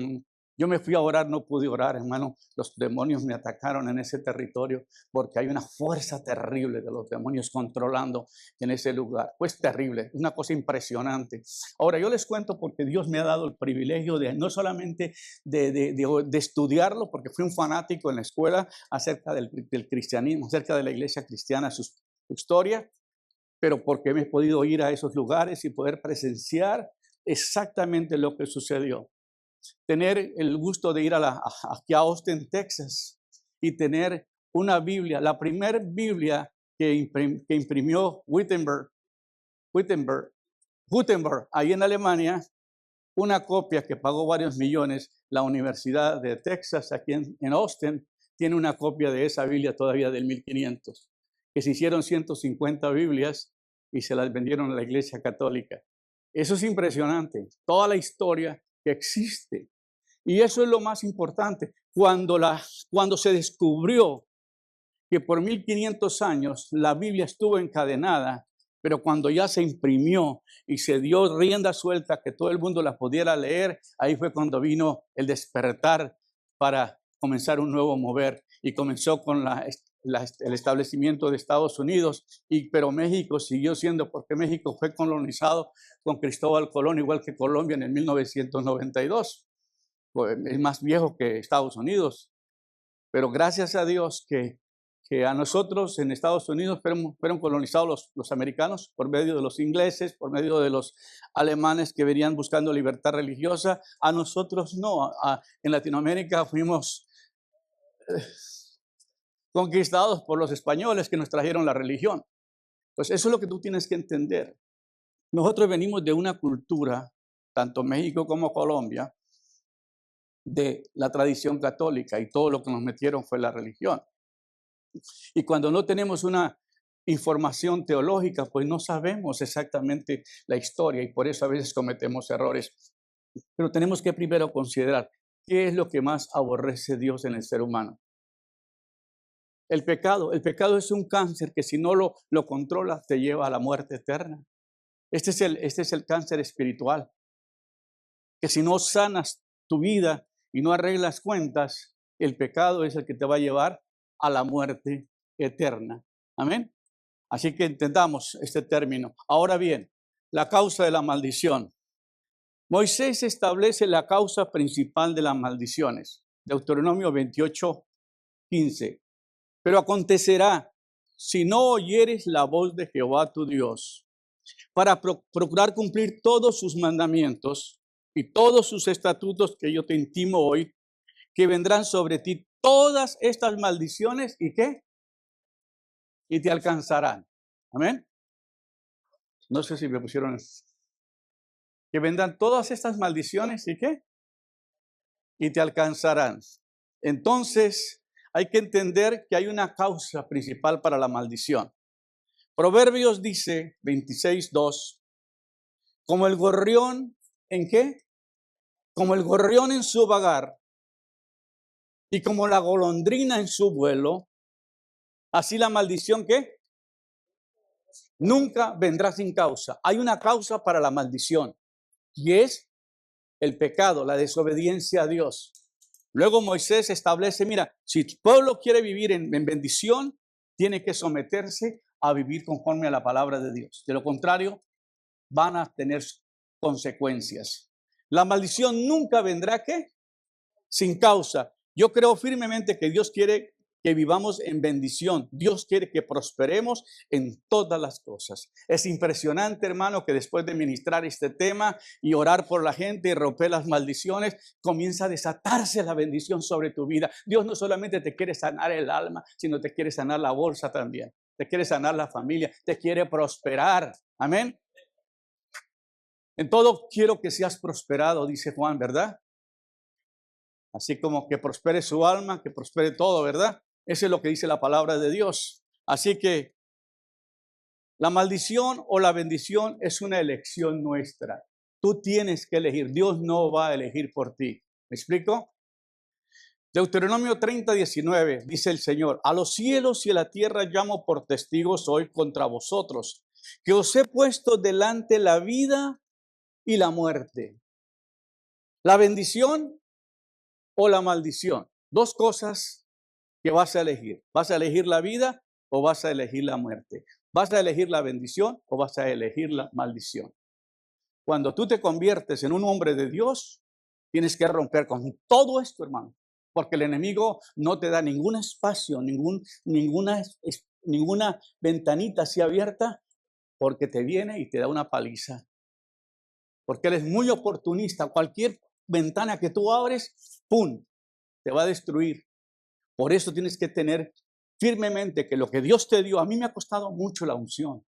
Yo me fui a orar, no pude orar, hermano. Los demonios me atacaron en ese territorio porque hay una fuerza terrible de los demonios controlando en ese lugar. Pues terrible, una cosa impresionante. Ahora, yo les cuento porque Dios me ha dado el privilegio de no solamente de estudiarlo, porque fui un fanático en la escuela acerca del cristianismo, acerca de la iglesia cristiana, su historia, pero porque me he podido ir a esos lugares y poder presenciar exactamente lo que sucedió. Tener el gusto de ir aquí a Austin, Texas, y tener una Biblia, la primera Biblia que imprimió Gutenberg, ahí en Alemania, una copia que pagó varios millones. La Universidad de Texas, aquí en Austin, tiene una copia de esa Biblia todavía del 1500, que se hicieron 150 Biblias y se las vendieron a la Iglesia Católica. Eso es impresionante, toda la historia que existe. Y eso es lo más importante. Cuando se descubrió que por 1500 años la Biblia estuvo encadenada, pero cuando ya se imprimió y se dio rienda suelta que todo el mundo la pudiera leer, ahí fue cuando vino el despertar para comenzar un nuevo mover. Y comenzó con el establecimiento de Estados Unidos, pero México siguió siendo, porque México fue colonizado con Cristóbal Colón, igual que Colombia en el 1992. Es más viejo que Estados Unidos, pero gracias a Dios que a nosotros en Estados Unidos fueron colonizados los americanos por medio de los ingleses, por medio de los alemanes que venían buscando libertad religiosa. A nosotros no, en Latinoamérica fuimos conquistados por los españoles que nos trajeron la religión. Pues eso es lo que tú tienes que entender. Nosotros venimos de una cultura, tanto México como Colombia, de la tradición católica, y todo lo que nos metieron fue la religión. Y cuando no tenemos una información teológica, pues no sabemos exactamente la historia, y por eso a veces cometemos errores. Pero tenemos que primero considerar qué es lo que más aborrece Dios en el ser humano. El pecado. El pecado es un cáncer que si no lo controlas te lleva a la muerte eterna. Este es el cáncer espiritual, que si no sanas tu vida y no arreglas cuentas, el pecado es el que te va a llevar a la muerte eterna. Amén. Así que entendamos este término. Ahora bien, la causa de la maldición. Moisés establece la causa principal de las maldiciones. Deuteronomio 28:15. Pero acontecerá, si no oyeres la voz de Jehová tu Dios, para procurar cumplir todos sus mandamientos y todos sus estatutos que yo te intimo hoy, que vendrán sobre ti todas estas maldiciones, ¿y qué? Y te alcanzarán. Amén. No sé si me pusieron. Que vendrán todas estas maldiciones, ¿y qué? Y te alcanzarán. Entonces, hay que entender que hay una causa principal para la maldición. Proverbios dice, 26:2, como el gorrión, ¿en qué? Como el gorrión en su vagar y como la golondrina en su vuelo, así la maldición, ¿qué? Nunca vendrá sin causa. Hay una causa para la maldición y es el pecado, la desobediencia a Dios. Luego Moisés establece, mira, si tu pueblo quiere vivir en bendición, tiene que someterse a vivir conforme a la palabra de Dios. De lo contrario, van a tener consecuencias. La maldición nunca vendrá, ¿qué? Sin causa. Yo creo firmemente que Dios quiere que vivamos en bendición. Dios quiere que prosperemos en todas las cosas. Es impresionante, hermano, que después de ministrar este tema y orar por la gente y romper las maldiciones, comienza a desatarse la bendición sobre tu vida. Dios no solamente te quiere sanar el alma, sino te quiere sanar la bolsa también. Te quiere sanar la familia, te quiere prosperar. Amén. En todo quiero que seas prosperado, dice Juan, ¿verdad? Así como que prospere su alma, que prospere todo, ¿verdad? Eso es lo que dice la palabra de Dios. Así que la maldición o la bendición es una elección nuestra. Tú tienes que elegir. Dios no va a elegir por ti. ¿Me explico? Deuteronomio 30:19 dice el Señor: a los cielos y a la tierra llamo por testigos hoy contra vosotros, que os he puesto delante la vida y la muerte, la bendición o la maldición. Dos cosas que vas a elegir. ¿Vas a elegir la vida o vas a elegir la muerte? ¿Vas a elegir la bendición o vas a elegir la maldición? Cuando tú te conviertes en un hombre de Dios, tienes que romper con todo esto, hermano, porque el enemigo no te da ningún espacio, ninguna ventanita así abierta, porque te viene y te da una paliza. Porque él es muy oportunista. Cualquier ventana que tú abres, ¡pum!, te va a destruir. Por eso tienes que tener firmemente que lo que Dios te dio, a mí me ha costado mucho la unción.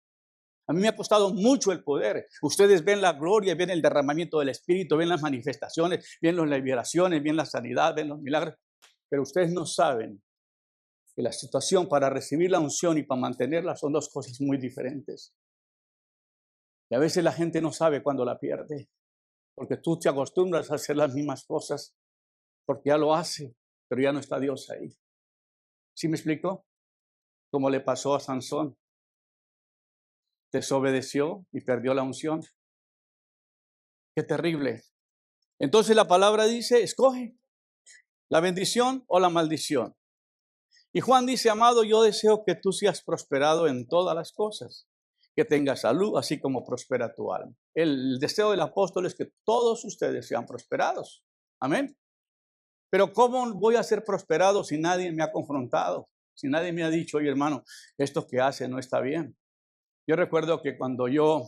A mí me ha costado mucho el poder. Ustedes ven la gloria, ven el derramamiento del Espíritu, ven las manifestaciones, ven las liberaciones, ven la sanidad, ven los milagros. Pero ustedes no saben que la situación para recibir la unción y para mantenerla son dos cosas muy diferentes. Y a veces la gente no sabe cuándo la pierde, porque tú te acostumbras a hacer las mismas cosas, porque ya lo hace, pero ya no está Dios ahí. ¿Sí me explico? Como le pasó a Sansón. Desobedeció y perdió la unción. Qué terrible. Entonces la palabra dice, escoge la bendición o la maldición. Y Juan dice, amado, yo deseo que tú seas prosperado en todas las cosas, que tengas salud, así como prospera tu alma. El deseo del apóstol es que todos ustedes sean prosperados. Amén. Pero ¿cómo voy a ser prosperado si nadie me ha confrontado? Si nadie me ha dicho, oye hermano, esto que hace no está bien. Yo recuerdo que cuando yo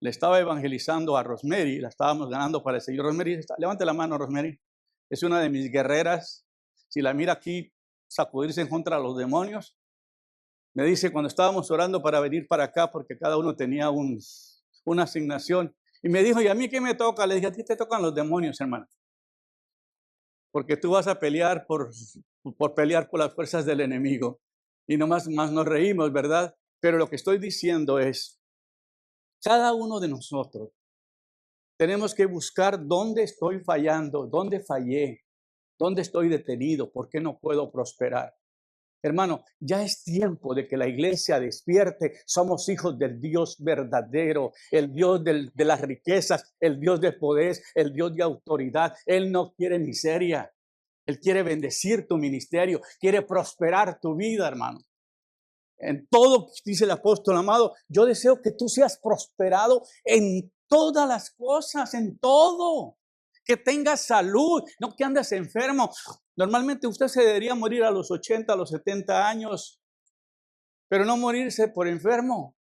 le estaba evangelizando a Rosemary, la estábamos ganando para el Señor. Rosemary, levante la mano, Rosemary. Es una de mis guerreras. Si la mira aquí, sacudirse en contra de los demonios. Me dice cuando estábamos orando para venir para acá, porque cada uno tenía una asignación. Y me dijo, ¿y a mí qué me toca? Le dije, a ti te tocan los demonios, hermano. Porque tú vas a pelear por pelear por las fuerzas del enemigo. Y más nos reímos, ¿verdad? Pero lo que estoy diciendo es, cada uno de nosotros tenemos que buscar dónde estoy fallando, dónde fallé, dónde estoy detenido, por qué no puedo prosperar. Hermano, ya es tiempo de que la iglesia despierte. Somos hijos del Dios verdadero, el Dios de las riquezas, el Dios de poder, el Dios de autoridad. Él no quiere miseria. Él quiere bendecir tu ministerio, quiere prosperar tu vida, hermano. En todo, dice el apóstol amado, yo deseo que tú seas prosperado en todas las cosas, en todo. Que tengas salud, no que andes enfermo. Normalmente usted se debería morir a los 80, a los 70 años, pero no morirse por enfermo.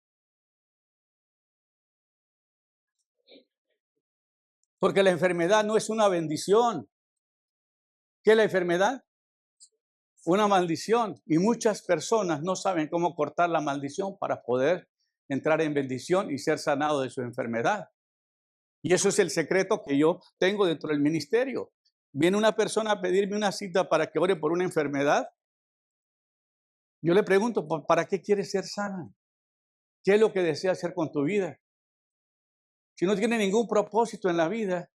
Porque la enfermedad no es una bendición. ¿Qué es la enfermedad? Una maldición. Y muchas personas no saben cómo cortar la maldición para poder entrar en bendición y ser sanado de su enfermedad. Y eso es el secreto que yo tengo dentro del ministerio. Viene una persona a pedirme una cita para que ore por una enfermedad. Yo le pregunto, ¿para qué quieres ser sana? ¿Qué es lo que deseas hacer con tu vida? Si no tiene ningún propósito en la vida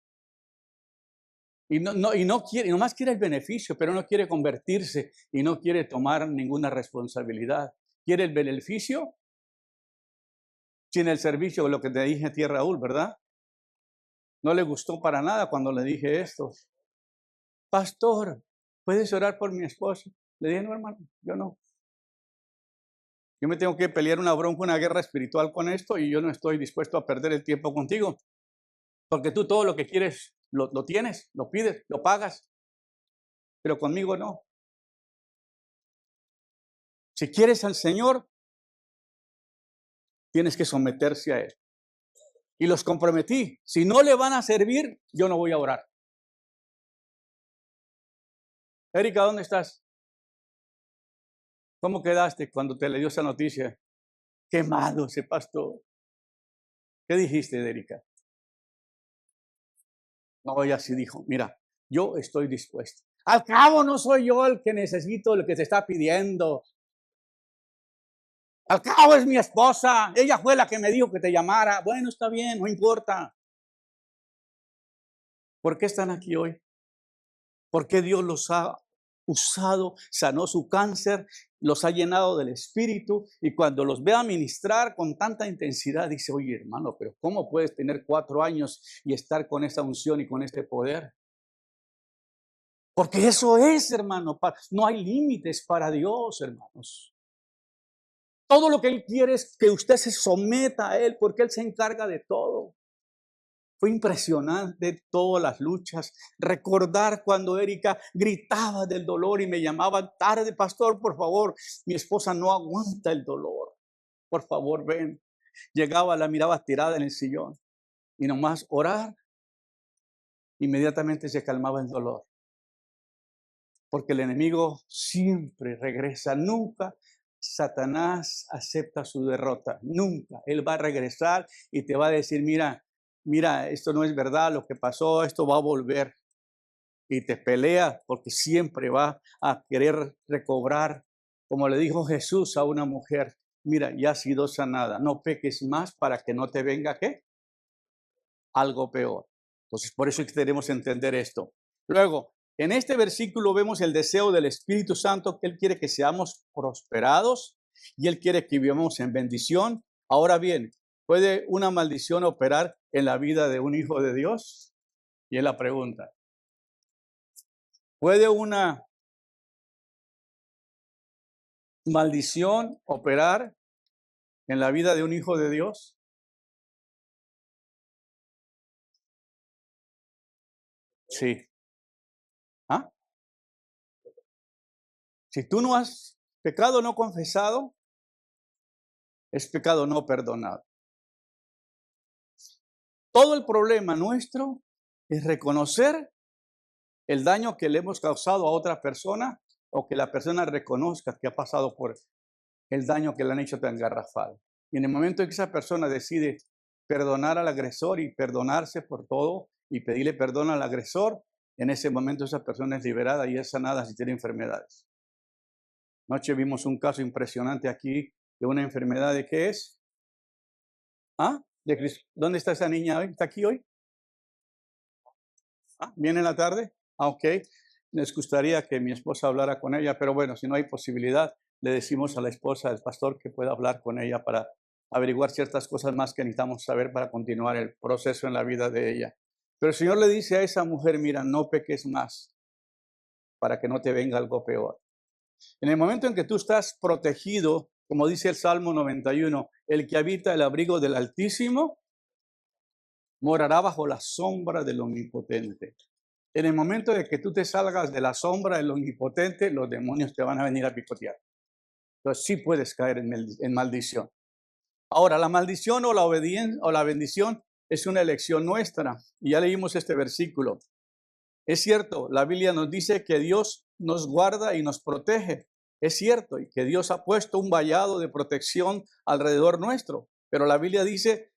y no quiere, nomás quiere el beneficio, pero no quiere convertirse y no quiere tomar ninguna responsabilidad. ¿Quiere el beneficio? Sin el servicio, lo que te dije a ti, Raúl, ¿verdad? No le gustó para nada cuando le dije esto. Pastor, ¿puedes orar por mi esposo? Le dije, no, hermano, yo no. Yo me tengo que pelear una bronca, una guerra espiritual con esto y yo no estoy dispuesto a perder el tiempo contigo. Porque tú todo lo que quieres lo tienes, lo pides, lo pagas. Pero conmigo no. Si quieres al Señor, tienes que someterse a Él. Y los comprometí. Si no le van a servir, yo no voy a orar. Erika, ¿dónde estás? ¿Cómo quedaste cuando te le dio esa noticia? Qué malo ese pastor. ¿Qué dijiste, Erika? No, ella sí dijo, mira, yo estoy dispuesto. Al cabo no soy yo el que necesito, el que te está pidiendo. Al cabo es mi esposa. Ella fue la que me dijo que te llamara. Bueno, está bien, no importa. ¿Por qué están aquí hoy? ¿Por qué Dios los ha usado, sanó su cáncer, los ha llenado del Espíritu? Y cuando los ve a ministrar con tanta intensidad, dice, oye hermano, pero ¿cómo puedes tener 4 años y estar con esa unción y con este poder? Porque eso es, hermano, no hay límites para Dios, hermanos. Todo lo que Él quiere es que usted se someta a Él, porque Él se encarga de todo. Fue impresionante todas las luchas. Recordar cuando Erika gritaba del dolor y me llamaba tarde, pastor, por favor, mi esposa no aguanta el dolor. Por favor, ven. Llegaba, la miraba tirada en el sillón y nomás orar, inmediatamente se calmaba el dolor. porque el enemigo siempre regresa. Nunca Satanás acepta su derrota, nunca. Él va a regresar y te va a decir, mira, esto no es verdad, lo que pasó, esto va a volver. Y te pelea porque siempre va a querer recobrar, como le dijo Jesús a una mujer, mira, ya has sido sanada, no peques más para que no te venga, ¿qué? Algo peor. Entonces, por eso es que tenemos que entender esto. Luego, en este versículo vemos el deseo del Espíritu Santo, que Él quiere que seamos prosperados y Él quiere que vivamos en bendición. Ahora bien, ¿puede una maldición operar en la vida de un hijo de Dios? Y es la pregunta. ¿Puede una maldición operar en la vida de un hijo de Dios? Sí. ¿Ah? Si tú no has pecado no confesado, es pecado no perdonado. Todo el problema nuestro es reconocer el daño que le hemos causado a otra persona o que la persona reconozca que ha pasado por el daño que le han hecho tan garrafal. Y en el momento en que esa persona decide perdonar al agresor y perdonarse por todo y pedirle perdón al agresor, en ese momento esa persona es liberada y es sanada si tiene enfermedades. Anoche vimos un caso impresionante aquí de una enfermedad de ¿qué es? ¿Ah? ¿Dónde está esa niña hoy? ¿Está aquí hoy? ¿Ah? ¿Viene en la tarde? Ah, ok. Les gustaría que mi esposa hablara con ella, pero bueno, si no hay posibilidad, le decimos a la esposa del pastor que pueda hablar con ella para averiguar ciertas cosas más que necesitamos saber para continuar el proceso en la vida de ella. Pero el Señor le dice a esa mujer, mira, no peques más para que no te venga algo peor. En el momento en que tú estás protegido, como dice el Salmo 91, el que habita el abrigo del Altísimo morará bajo la sombra del Omnipotente. En el momento de que tú te salgas de la sombra del Omnipotente, los demonios te van a venir a picotear. Entonces sí puedes caer en maldición. Ahora, la maldición o la bendición es una elección nuestra. Y ya leímos este versículo. Es cierto, la Biblia nos dice que Dios nos guarda y nos protege. Es cierto, y que Dios ha puesto un vallado de protección alrededor nuestro. Pero la Biblia dice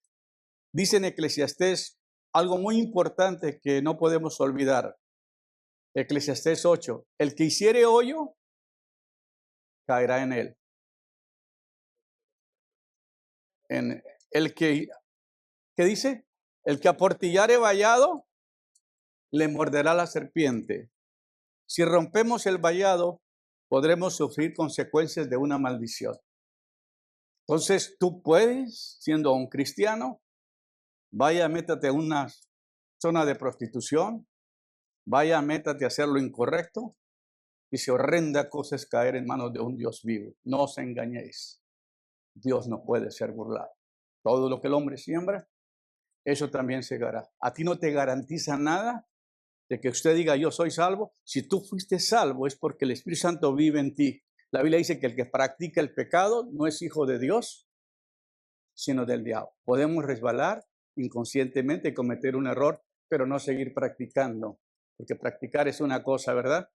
en Eclesiastés algo muy importante que no podemos olvidar. Eclesiastés 8, el que hiciere hoyo, caerá en él. En el que, ¿qué dice? El que aportillare vallado, le morderá la serpiente. Si rompemos el vallado, podremos sufrir consecuencias de una maldición. Entonces, tú puedes, siendo un cristiano, vaya, métate a una zona de prostitución, vaya, métate a hacer lo incorrecto, y se horrenda cosa es caer en manos de un Dios vivo. No os engañéis. Dios no puede ser burlado. Todo lo que el hombre siembra, eso también segará. A ti no te garantiza nada de que usted diga yo soy salvo. Si tú fuiste salvo es porque el Espíritu Santo vive en ti. La Biblia dice que el que practica el pecado no es hijo de Dios, sino del diablo. Podemos resbalar inconscientemente y cometer un error, pero no seguir practicando, porque practicar es una cosa, ¿verdad?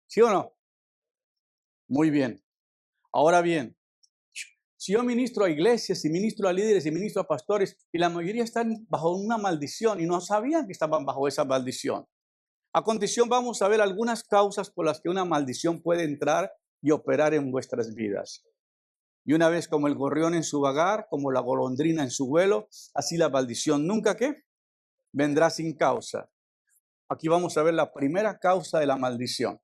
¿Sí o no? Muy bien. Ahora bien, si yo ministro a iglesias y ministro a líderes y ministro a pastores y la mayoría están bajo una maldición y no sabían que estaban bajo esa maldición. A continuación vamos a ver algunas causas por las que una maldición puede entrar y operar en vuestras vidas. Y una vez como el gorrión en su vagar, como la golondrina en su vuelo, así la maldición nunca ¿qué? Vendrá sin causa. Aquí vamos a ver la primera causa de la maldición.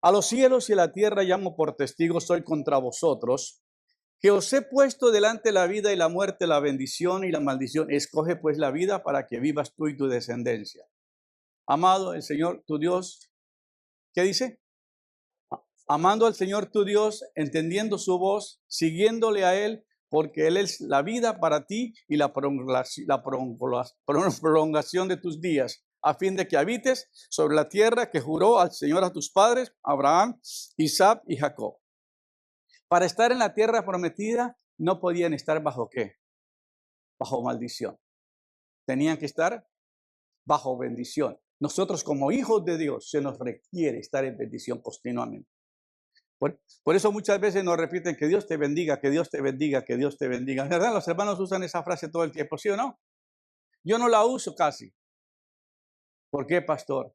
A los cielos y a la tierra llamo por testigos hoy contra vosotros, que os he puesto delante la vida y la muerte, la bendición y la maldición. Escoge pues la vida para que vivas tú y tu descendencia. Amado el Señor tu Dios, ¿qué dice? Amando al Señor tu Dios, entendiendo su voz, siguiéndole a Él, porque Él es la vida para ti y la prolongación de tus días, a fin de que habites sobre la tierra que juró al Señor a tus padres, Abraham, Isaac y Jacob. Para estar en la tierra prometida, no podían estar bajo ¿qué? Bajo maldición. Tenían que estar bajo bendición. Nosotros como hijos de Dios se nos requiere estar en bendición continuamente. Por eso muchas veces nos repiten que Dios te bendiga, que Dios te bendiga, que Dios te bendiga. En verdad, los hermanos usan esa frase todo el tiempo, ¿sí o no? Yo no la uso casi. ¿Por qué, pastor?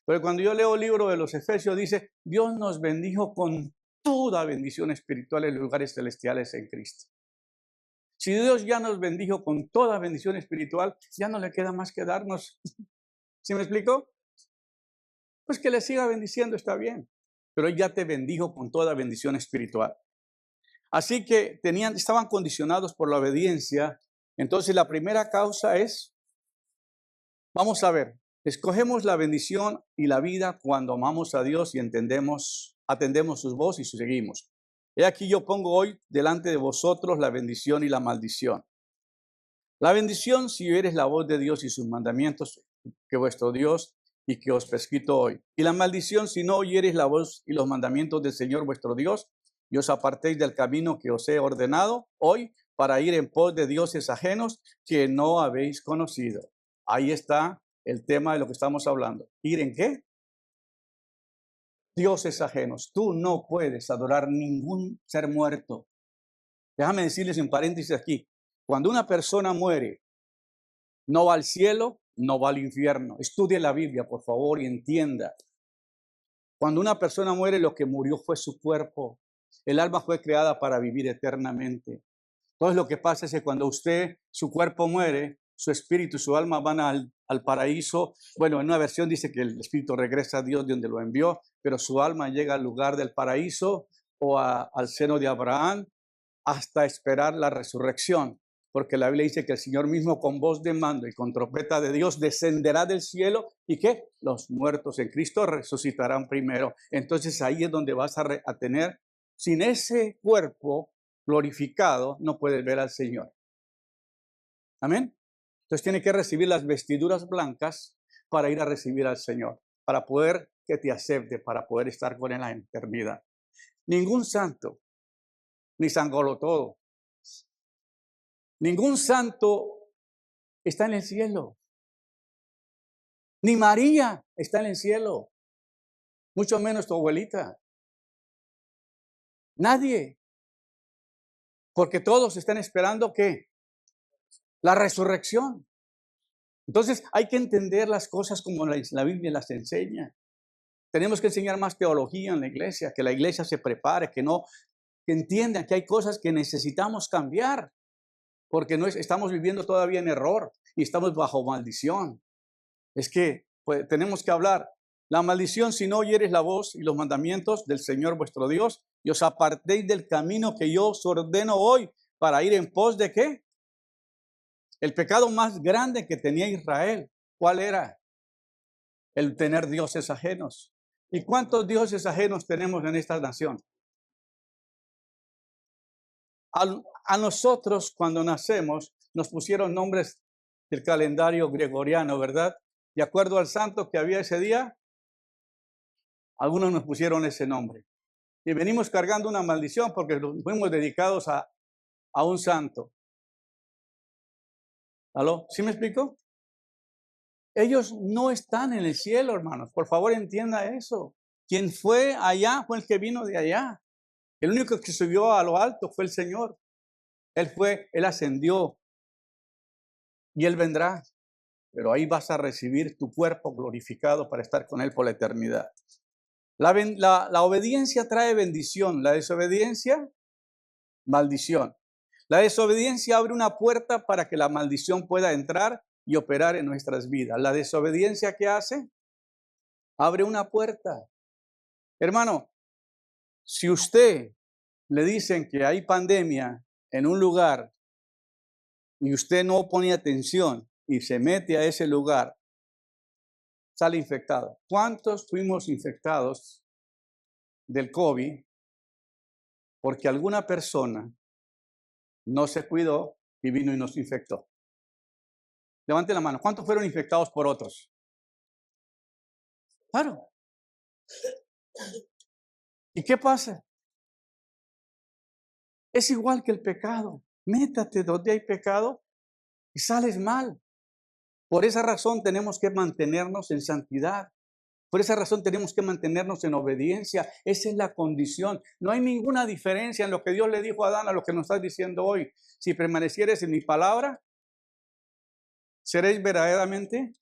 Pero cuando yo leo el libro de los Efesios, dice, Dios nos bendijo con toda bendición espiritual en lugares celestiales en Cristo. Si Dios ya nos bendijo con toda bendición espiritual, ya no le queda más que darnos. ¿Sí me explico? Pues que le siga bendiciendo, está bien. Pero Él ya te bendijo con toda bendición espiritual. Así que estaban condicionados por la obediencia. Entonces la primera causa es, vamos a ver, escogemos la bendición y la vida cuando amamos a Dios y atendemos sus voces y sus seguimos. He aquí yo pongo hoy delante de vosotros la bendición y la maldición. La bendición si oyeres la voz de Dios y sus mandamientos, que vuestro Dios y que os prescrito hoy. Y la maldición si no oyeres la voz y los mandamientos del Señor vuestro Dios y os apartéis del camino que os he ordenado hoy para ir en pos de dioses ajenos que no habéis conocido. Ahí está el tema de lo que estamos hablando. ¿Ir en qué? Dioses ajenos. Tú no puedes adorar ningún ser muerto. Déjame decirles en paréntesis aquí. Cuando una persona muere, no va al cielo, no va al infierno. Estudie la Biblia, por favor, y entienda. Cuando una persona muere, lo que murió fue su cuerpo. El alma fue creada para vivir eternamente. Entonces lo que pasa es que cuando su cuerpo muere, su espíritu y su alma van al paraíso. Bueno, en una versión dice que el espíritu regresa a Dios de donde lo envió, pero su alma llega al lugar del paraíso o al seno de Abraham hasta esperar la resurrección. Porque la Biblia dice que el Señor mismo con voz de mando y con trompeta de Dios descenderá del cielo y que los muertos en Cristo resucitarán primero. Entonces ahí es donde vas a tener, sin ese cuerpo glorificado, no puedes ver al Señor. Amén. Entonces tiene que recibir las vestiduras blancas para ir a recibir al Señor, para poder que te acepte, para poder estar con Él en la eternidad. Ningún santo, ni sangolotodo, ningún santo está en el cielo. Ni María está en el cielo. Mucho menos tu abuelita. Nadie. Porque todos están esperando ¿qué? La resurrección. Entonces hay que entender las cosas como la Biblia las enseña. Tenemos que enseñar más teología en la iglesia, que la iglesia se prepare, que entiendan que hay cosas que necesitamos cambiar, porque estamos viviendo todavía en error y estamos bajo maldición. Es que pues, tenemos que hablar. La maldición si no oyeres la voz y los mandamientos del Señor vuestro Dios y os apartéis del camino que yo os ordeno hoy para ir en pos de ¿qué? El pecado más grande que tenía Israel, ¿cuál era? El tener dioses ajenos. ¿Y cuántos dioses ajenos tenemos en esta nación? A nosotros cuando nacemos nos pusieron nombres del calendario gregoriano, ¿verdad? De acuerdo al santo que había ese día, algunos nos pusieron ese nombre. Y venimos cargando una maldición porque fuimos dedicados a un santo. ¿Aló? ¿Sí me explico? Ellos no están en el cielo, hermanos. Por favor, entienda eso. Quien fue allá fue el que vino de allá. El único que subió a lo alto fue el Señor. Él ascendió y Él vendrá. Pero ahí vas a recibir tu cuerpo glorificado para estar con Él por la eternidad. La obediencia trae bendición. La desobediencia, maldición. La desobediencia abre una puerta para que la maldición pueda entrar y operar en nuestras vidas. La desobediencia, ¿qué hace? Abre una puerta. Hermano, si usted le dicen que hay pandemia en un lugar y usted no pone atención y se mete a ese lugar, sale infectado. ¿Cuántos fuimos infectados del COVID porque alguna persona no se cuidó y vino y nos infectó? Levante la mano. ¿Cuántos fueron infectados por otros? Claro. ¿Y qué pasa? Es igual que el pecado. Métate donde hay pecado y sales mal. Por esa razón tenemos que mantenernos en santidad. Por esa razón tenemos que mantenernos en obediencia. Esa es la condición. No hay ninguna diferencia en lo que Dios le dijo a Adán a lo que nos está diciendo hoy. Si permanecieres en mi palabra, seréis verdaderamente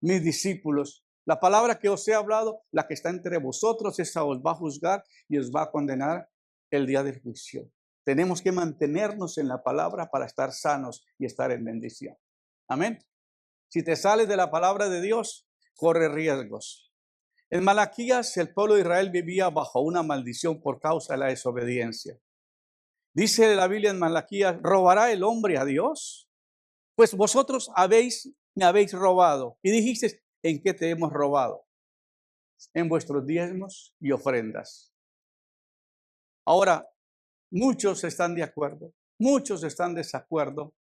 mis discípulos. La palabra que os he hablado, la que está entre vosotros, esa os va a juzgar y os va a condenar el día del juicio. Tenemos que mantenernos en la palabra para estar sanos y estar en bendición. Amén. Si te sales de la palabra de Dios, corre riesgos. En Malaquías, el pueblo de Israel vivía bajo una maldición por causa de la desobediencia. Dice la Biblia en Malaquías, ¿robará el hombre a Dios? Pues vosotros me habéis robado. Y dijiste, ¿en qué te hemos robado? En vuestros diezmos y ofrendas. Ahora, muchos están de acuerdo, muchos están en desacuerdo,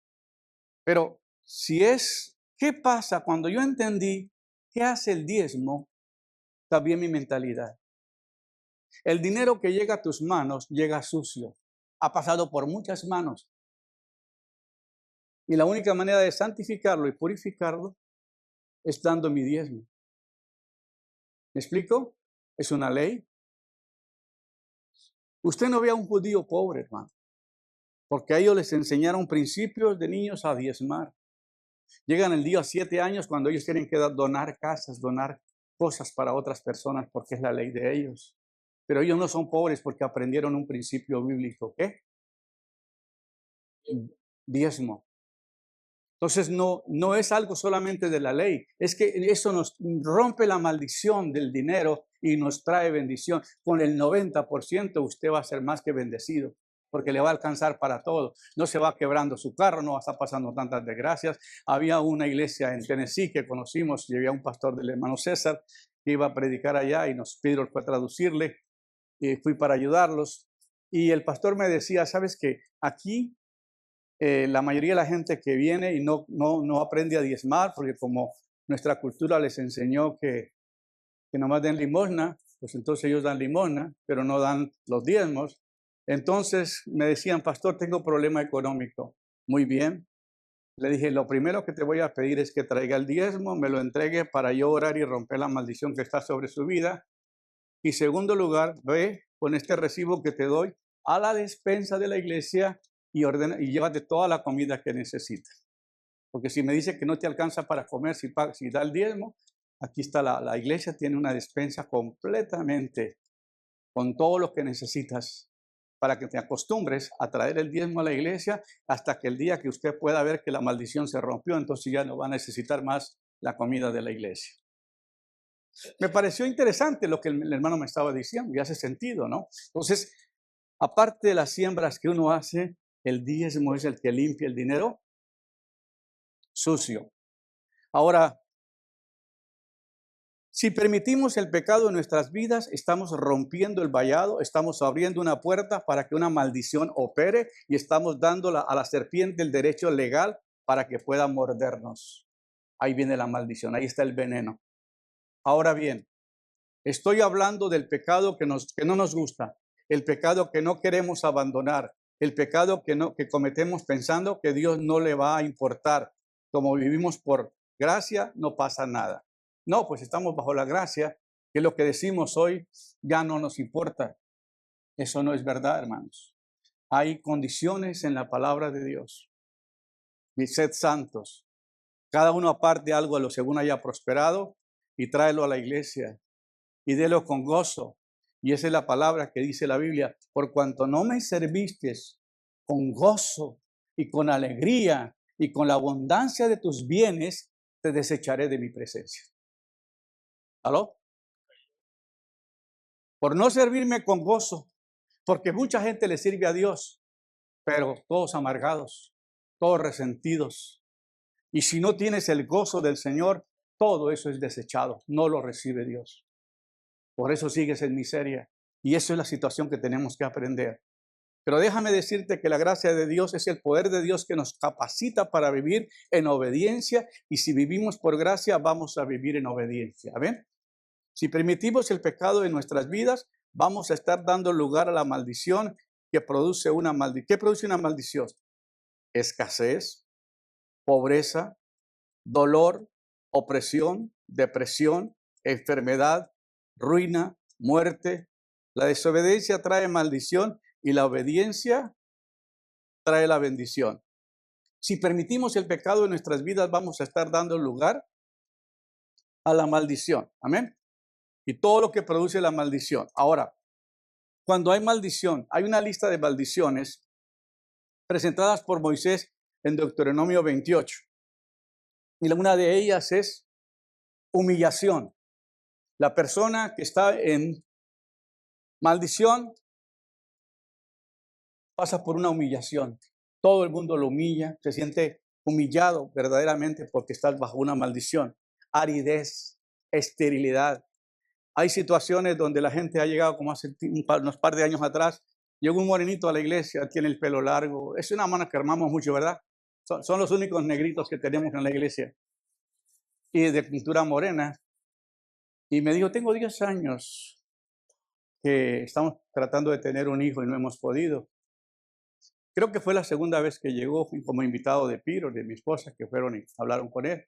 pero ¿qué pasa cuando yo entendí qué hace el diezmo? También mi mentalidad. El dinero que llega a tus manos llega sucio, ha pasado por muchas manos. Y la única manera de santificarlo y purificarlo es dando mi diezmo. ¿Me explico? Es una ley. Usted no ve a un judío pobre, hermano, porque a ellos les enseñaron principios de niños a diezmar. Llegan el día 7 años cuando ellos tienen que donar casas, donar cosas para otras personas, porque es la ley de ellos. Pero ellos no son pobres porque aprendieron un principio bíblico. ¿Qué? Diezmo. Entonces no es algo solamente de la ley, es que eso nos rompe la maldición del dinero y nos trae bendición. Con el 90% usted va a ser más que bendecido, porque le va a alcanzar para todo. No se va quebrando su carro, no va a estar pasando tantas desgracias. Había una iglesia en Tennessee que conocimos y había un pastor del hermano César que iba a predicar allá y Pedro fue a traducirle y fui para ayudarlos. Y el pastor me decía, ¿sabes qué? Aquí la mayoría de la gente que viene y no aprende a diezmar, porque como nuestra cultura les enseñó que nomás den limosna, pues entonces ellos dan limosna, pero no dan los diezmos. Entonces me decían, pastor, tengo problema económico. Muy bien. Le dije, lo primero que te voy a pedir es que traiga el diezmo, me lo entregue para yo orar y romper la maldición que está sobre su vida. Y segundo lugar, ve con este recibo que te doy a la despensa de la iglesia y llévate toda la comida que necesitas. Porque si me dice que no te alcanza para comer, si da el diezmo, aquí está la iglesia, tiene una despensa completamente con todo lo que necesitas para que te acostumbres a traer el diezmo a la iglesia hasta que el día que usted pueda ver que la maldición se rompió, entonces ya no va a necesitar más la comida de la iglesia. Me pareció interesante lo que el hermano me estaba diciendo y hace sentido, ¿no? Entonces, aparte de las siembras que uno hace, el diezmo es el que limpia el dinero sucio. Ahora, si permitimos el pecado en nuestras vidas, estamos rompiendo el vallado, estamos abriendo una puerta para que una maldición opere y estamos dando a la serpiente el derecho legal para que pueda mordernos. Ahí viene la maldición, ahí está el veneno. Ahora bien, estoy hablando del pecado que no nos gusta, el pecado que no queremos abandonar, el pecado que cometemos pensando que Dios no le va a importar. Como vivimos por gracia, no pasa nada. No, pues estamos bajo la gracia, que lo que decimos hoy ya no nos importa. Eso no es verdad, hermanos. Hay condiciones en la palabra de Dios. Y sed santos. Cada uno aparte algo a lo según haya prosperado y tráelo a la iglesia y délo con gozo. Y esa es la palabra que dice la Biblia. Por cuanto no me servisteis con gozo y con alegría y con la abundancia de tus bienes, te desecharé de mi presencia. ¿Aló? Por no servirme con gozo, porque mucha gente le sirve a Dios, pero todos amargados, todos resentidos. Y si no tienes el gozo del Señor, todo eso es desechado, no lo recibe Dios. Por eso sigues en miseria. Y eso es la situación que tenemos que aprender. Pero déjame decirte que la gracia de Dios es el poder de Dios que nos capacita para vivir en obediencia. Y si vivimos por gracia, vamos a vivir en obediencia. ¿Ven? Si permitimos el pecado en nuestras vidas, vamos a estar dando lugar a la maldición que produce una maldición. ¿Qué produce una maldición? Escasez, pobreza, dolor, opresión, depresión, enfermedad, ruina, muerte. La desobediencia trae maldición y la obediencia trae la bendición. Si permitimos el pecado en nuestras vidas, vamos a estar dando lugar a la maldición. Amén. Y todo lo que produce la maldición. Ahora, cuando hay maldición, hay una lista de maldiciones presentadas por Moisés en Deuteronomio 28. Y una de ellas es humillación. La persona que está en maldición pasa por una humillación. Todo el mundo lo humilla, se siente humillado verdaderamente porque estás bajo una maldición. Aridez, esterilidad. Hay situaciones donde la gente ha llegado, como hace unos par de años atrás, llegó un morenito a la iglesia, tiene el pelo largo. Es una mano que armamos mucho, ¿verdad? Son los únicos negritos que tenemos en la iglesia. Y de pintura morena. Y me dijo, tengo 10 años que estamos tratando de tener un hijo y no hemos podido. Creo que fue la segunda vez que llegó como invitado de Piro, de mi esposa, que fueron y hablaron con él.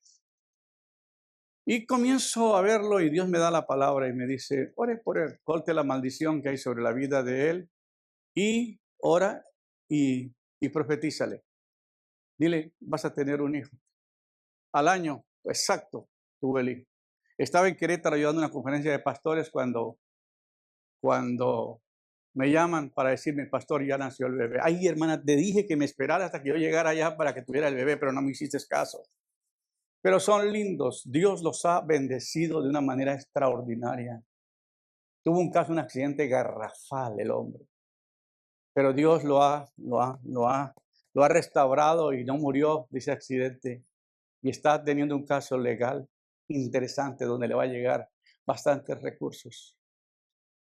Y comienzo a verlo y Dios me da la palabra y me dice, ore por él, corte la maldición que hay sobre la vida de él y ora y profetízale. Dile, vas a tener un hijo. Al año, exacto, tuve el hijo. Estaba en Querétaro ayudando a una conferencia de pastores cuando me llaman para decirme, pastor, ya nació el bebé. Ay, hermana, te dije que me esperara hasta que yo llegara allá para que tuviera el bebé, pero no me hiciste caso. Pero son lindos. Dios los ha bendecido de una manera extraordinaria. Tuvo un accidente garrafal el hombre. Pero Dios lo ha restaurado y no murió de ese accidente. Y está teniendo un caso legal interesante donde le va a llegar bastantes recursos.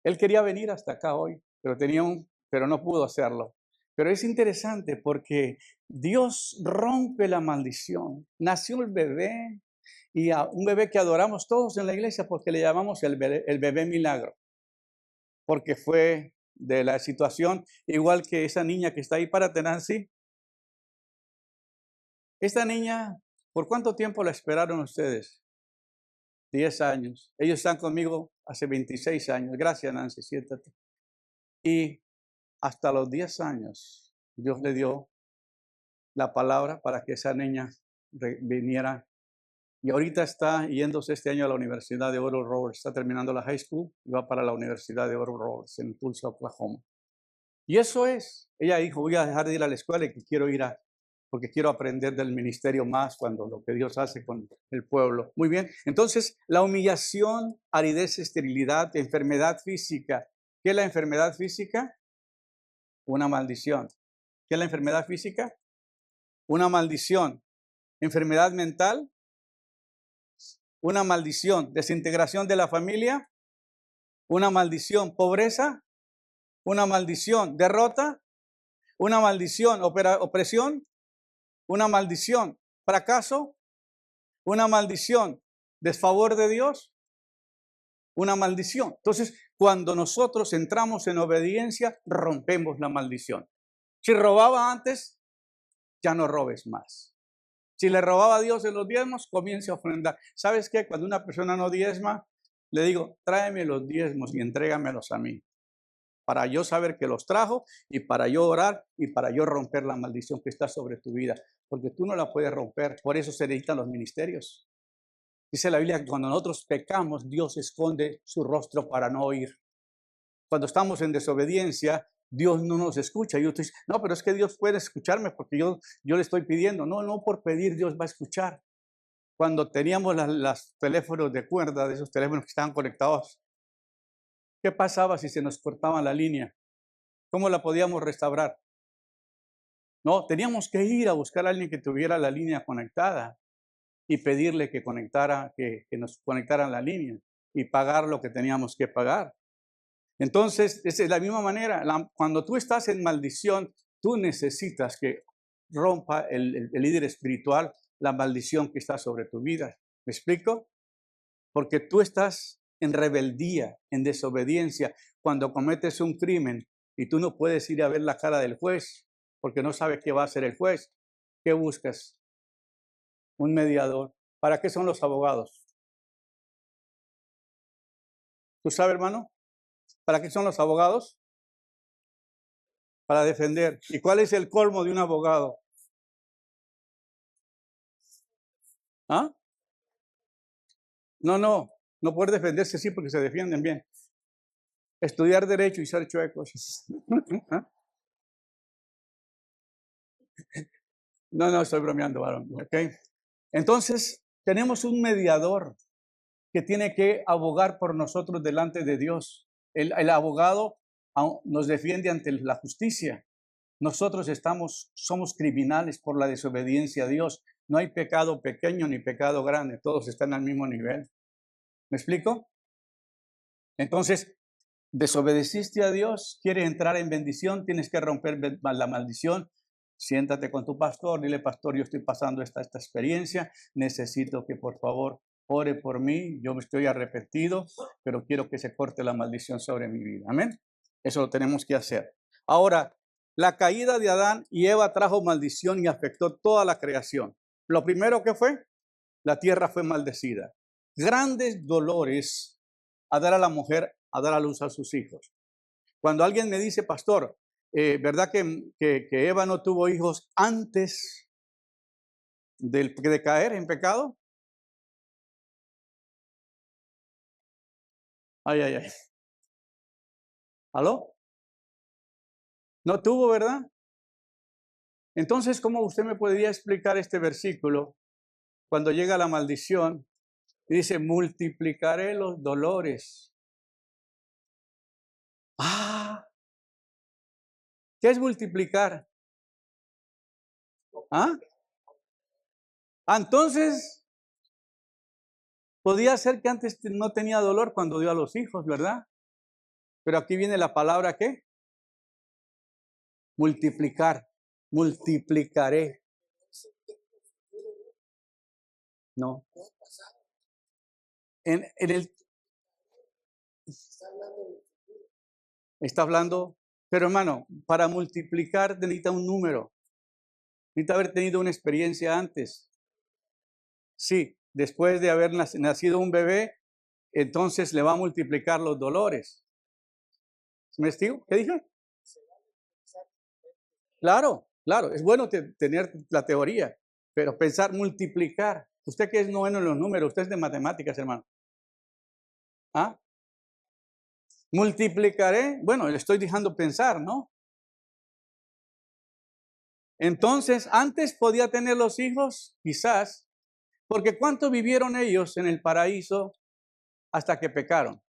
Él quería venir hasta acá hoy, pero no pudo hacerlo. Pero es interesante porque Dios rompe la maldición. Nació el bebé y un bebé que adoramos todos en la iglesia porque le llamamos el bebé milagro. Porque fue de la situación igual que esa niña que está ahí para Tenancy. Esta niña, ¿por cuánto tiempo la esperaron ustedes? 10 años. Ellos están conmigo hace 26 años. Gracias, Nancy, siéntate. Y hasta los 10 años, Dios le dio la palabra para que esa niña viniera. Y ahorita está yéndose este año a la Universidad de Oral Roberts. Está terminando la high school y va para la Universidad de Oral Roberts en Tulsa, Oklahoma. Y eso es. Ella dijo, voy a dejar de ir a la escuela y que quiero ir porque quiero aprender del ministerio más cuando lo que Dios hace con el pueblo. Muy bien. Entonces, la humillación, aridez, esterilidad, enfermedad física. ¿Qué es la enfermedad física? Una maldición. ¿Qué es la enfermedad física? Una maldición. Enfermedad mental, una maldición. Desintegración de la familia, una maldición. Pobreza, una maldición. Derrota, una maldición. Opresión, una maldición. Fracaso, una maldición. Desfavor de Dios, una maldición. Entonces, cuando nosotros entramos en obediencia, rompemos la maldición. Si robaba antes, ya no robes más. Si le robaba a Dios en los diezmos, comience a ofrendar. ¿Sabes qué? Cuando una persona no diezma, le digo, tráeme los diezmos y entrégamelos a mí. Para yo saber que los trajo y para yo orar y para yo romper la maldición que está sobre tu vida. Porque tú no la puedes romper. Por eso se necesitan los ministerios. Dice la Biblia que cuando nosotros pecamos, Dios esconde su rostro para no oír. Cuando estamos en desobediencia, Dios no nos escucha. Y usted dice, no, pero es que Dios puede escucharme porque yo le estoy pidiendo. No por pedir Dios va a escuchar. Cuando teníamos los teléfonos de cuerda, de esos teléfonos que estaban conectados, ¿qué pasaba si se nos cortaba la línea? ¿Cómo la podíamos restaurar? No, teníamos que ir a buscar a alguien que tuviera la línea conectada y pedirle que nos conectaran la línea y pagar lo que teníamos que pagar. Entonces, es de la misma manera, cuando tú estás en maldición, tú necesitas que rompa el líder espiritual la maldición que está sobre tu vida. ¿Me explico? Porque tú estás en rebeldía, en desobediencia, cuando cometes un crimen y tú no puedes ir a ver la cara del juez porque no sabes qué va a hacer el juez. ¿Qué buscas? Un mediador. ¿Para qué son los abogados? ¿Tú sabes, hermano? ¿Para qué son los abogados? Para defender. ¿Y cuál es el colmo de un abogado? ¿Ah? No poder defenderse sí porque se defienden bien. Estudiar derecho y ser chuecos. No, estoy bromeando, varón. ¿Okay? Entonces, tenemos un mediador que tiene que abogar por nosotros delante de Dios. El abogado nos defiende ante la justicia. Nosotros somos criminales por la desobediencia a Dios. No hay pecado pequeño ni pecado grande, todos están al mismo nivel. ¿Me explico? Entonces, desobedeciste a Dios, quieres entrar en bendición, tienes que romper la maldición. Siéntate con tu pastor, dile, pastor, yo estoy pasando esta experiencia, necesito que por favor ore por mí, yo me estoy arrepentido, pero quiero que se corte la maldición sobre mi vida. Amén. Eso lo tenemos que hacer. Ahora, la caída de Adán y Eva trajo maldición y afectó toda la creación. Lo primero que fue, la tierra fue maldecida. Grandes dolores a dar a la mujer, a dar a luz a sus hijos. Cuando alguien me dice, pastor, ¿verdad que Eva no tuvo hijos antes de caer en pecado? Ay. ¿Aló? No tuvo, ¿verdad? Entonces, ¿cómo usted me podría explicar este versículo cuando llega la maldición y dice, multiplicaré los dolores? ¿Qué es multiplicar? Entonces, podía ser que antes no tenía dolor cuando dio a los hijos, ¿verdad? Pero aquí viene la palabra, ¿qué? Multiplicar. Multiplicaré. No. En el está hablando, pero hermano, para multiplicar necesita un número. Necesita haber tenido una experiencia antes. Sí, después de haber nacido un bebé, entonces le va a multiplicar los dolores. ¿Me explico? ¿Qué dije? Claro, es bueno tener la teoría, pero pensar multiplicar. Usted que es bueno en los números, usted es de matemáticas, hermano. Multiplicaré, bueno, le estoy dejando pensar, ¿no? Entonces, antes podía tener los hijos, quizás, porque ¿cuánto vivieron ellos en el paraíso hasta que pecaron?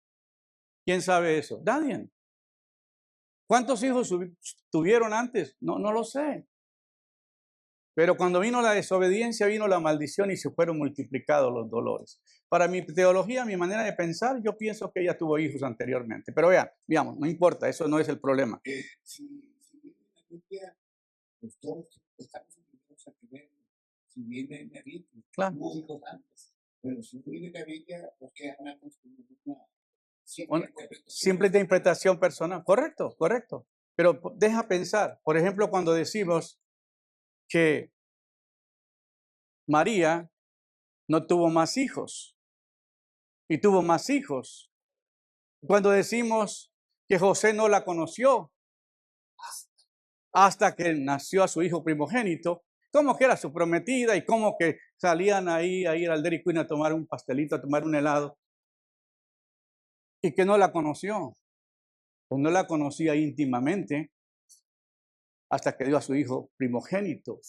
¿Quién sabe eso? Nadie. ¿Cuántos hijos tuvieron antes? No lo sé. Pero cuando vino la desobediencia, vino la maldición y se fueron multiplicados los dolores. Para mi teología, mi manera de pensar, yo pienso que ella tuvo hijos anteriormente. Pero veamos, no importa, eso no es el problema. Pues todos estamos invitados a que vean, si viene en la Biblia, claro. Músicos antes, pero si viene en la Biblia, ¿por qué hablamos con una simple interpretación personal? Correcto. Pero deja pensar, por ejemplo, cuando decimos que María no tuvo más hijos y tuvo más hijos. Cuando decimos que José no la conoció hasta que nació a su hijo primogénito, como que era su prometida y como que salían ahí a ir al Dairy Queen a tomar un pastelito, a tomar un helado, y que no la conoció, pues no la conocía íntimamente hasta que dio a su hijo primogénito.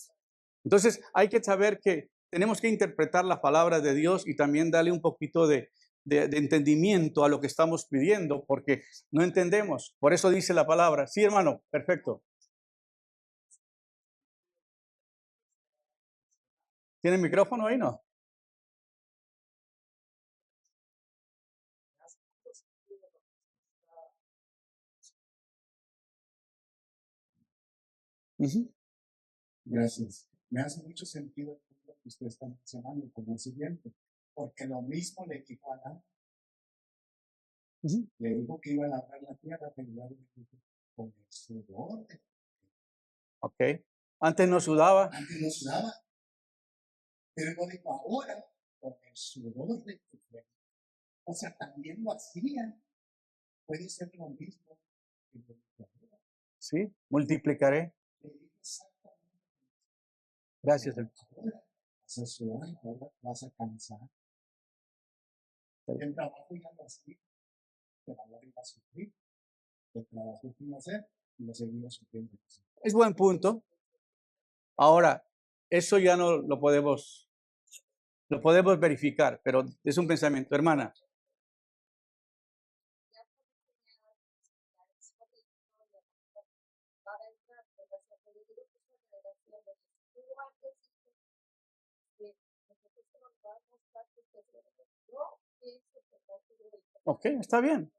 Entonces hay que saber que tenemos que interpretar la palabra de Dios y también darle un poquito de entendimiento a lo que estamos pidiendo, porque no entendemos. Por eso dice la palabra. Sí, hermano, perfecto. ¿Tiene micrófono ahí, no? Gracias. Me hace mucho sentido lo que usted está mencionando como el siguiente, porque lo mismo le dijo a Adán. Le dijo que iba a labrar la tierra, pero con el sudor. Antes no sudaba. Pero no dijo ahora el sudor de tu frente. O sea, también lo hacían. Puede ser lo mismo que lo que ahora. ¿Sí? Multiplicaré. Le digo exactamente. Gracias. Ahora vas a sudar, ahora vas a cansar. El trabajo ya lo hacía, pero ahora iba a sufrir. El trabajo que iba a hacer, lo seguía sufriendo. Es buen punto. Ahora, eso ya no lo podemos verificar, pero es un pensamiento. Hermana, ok, está bien.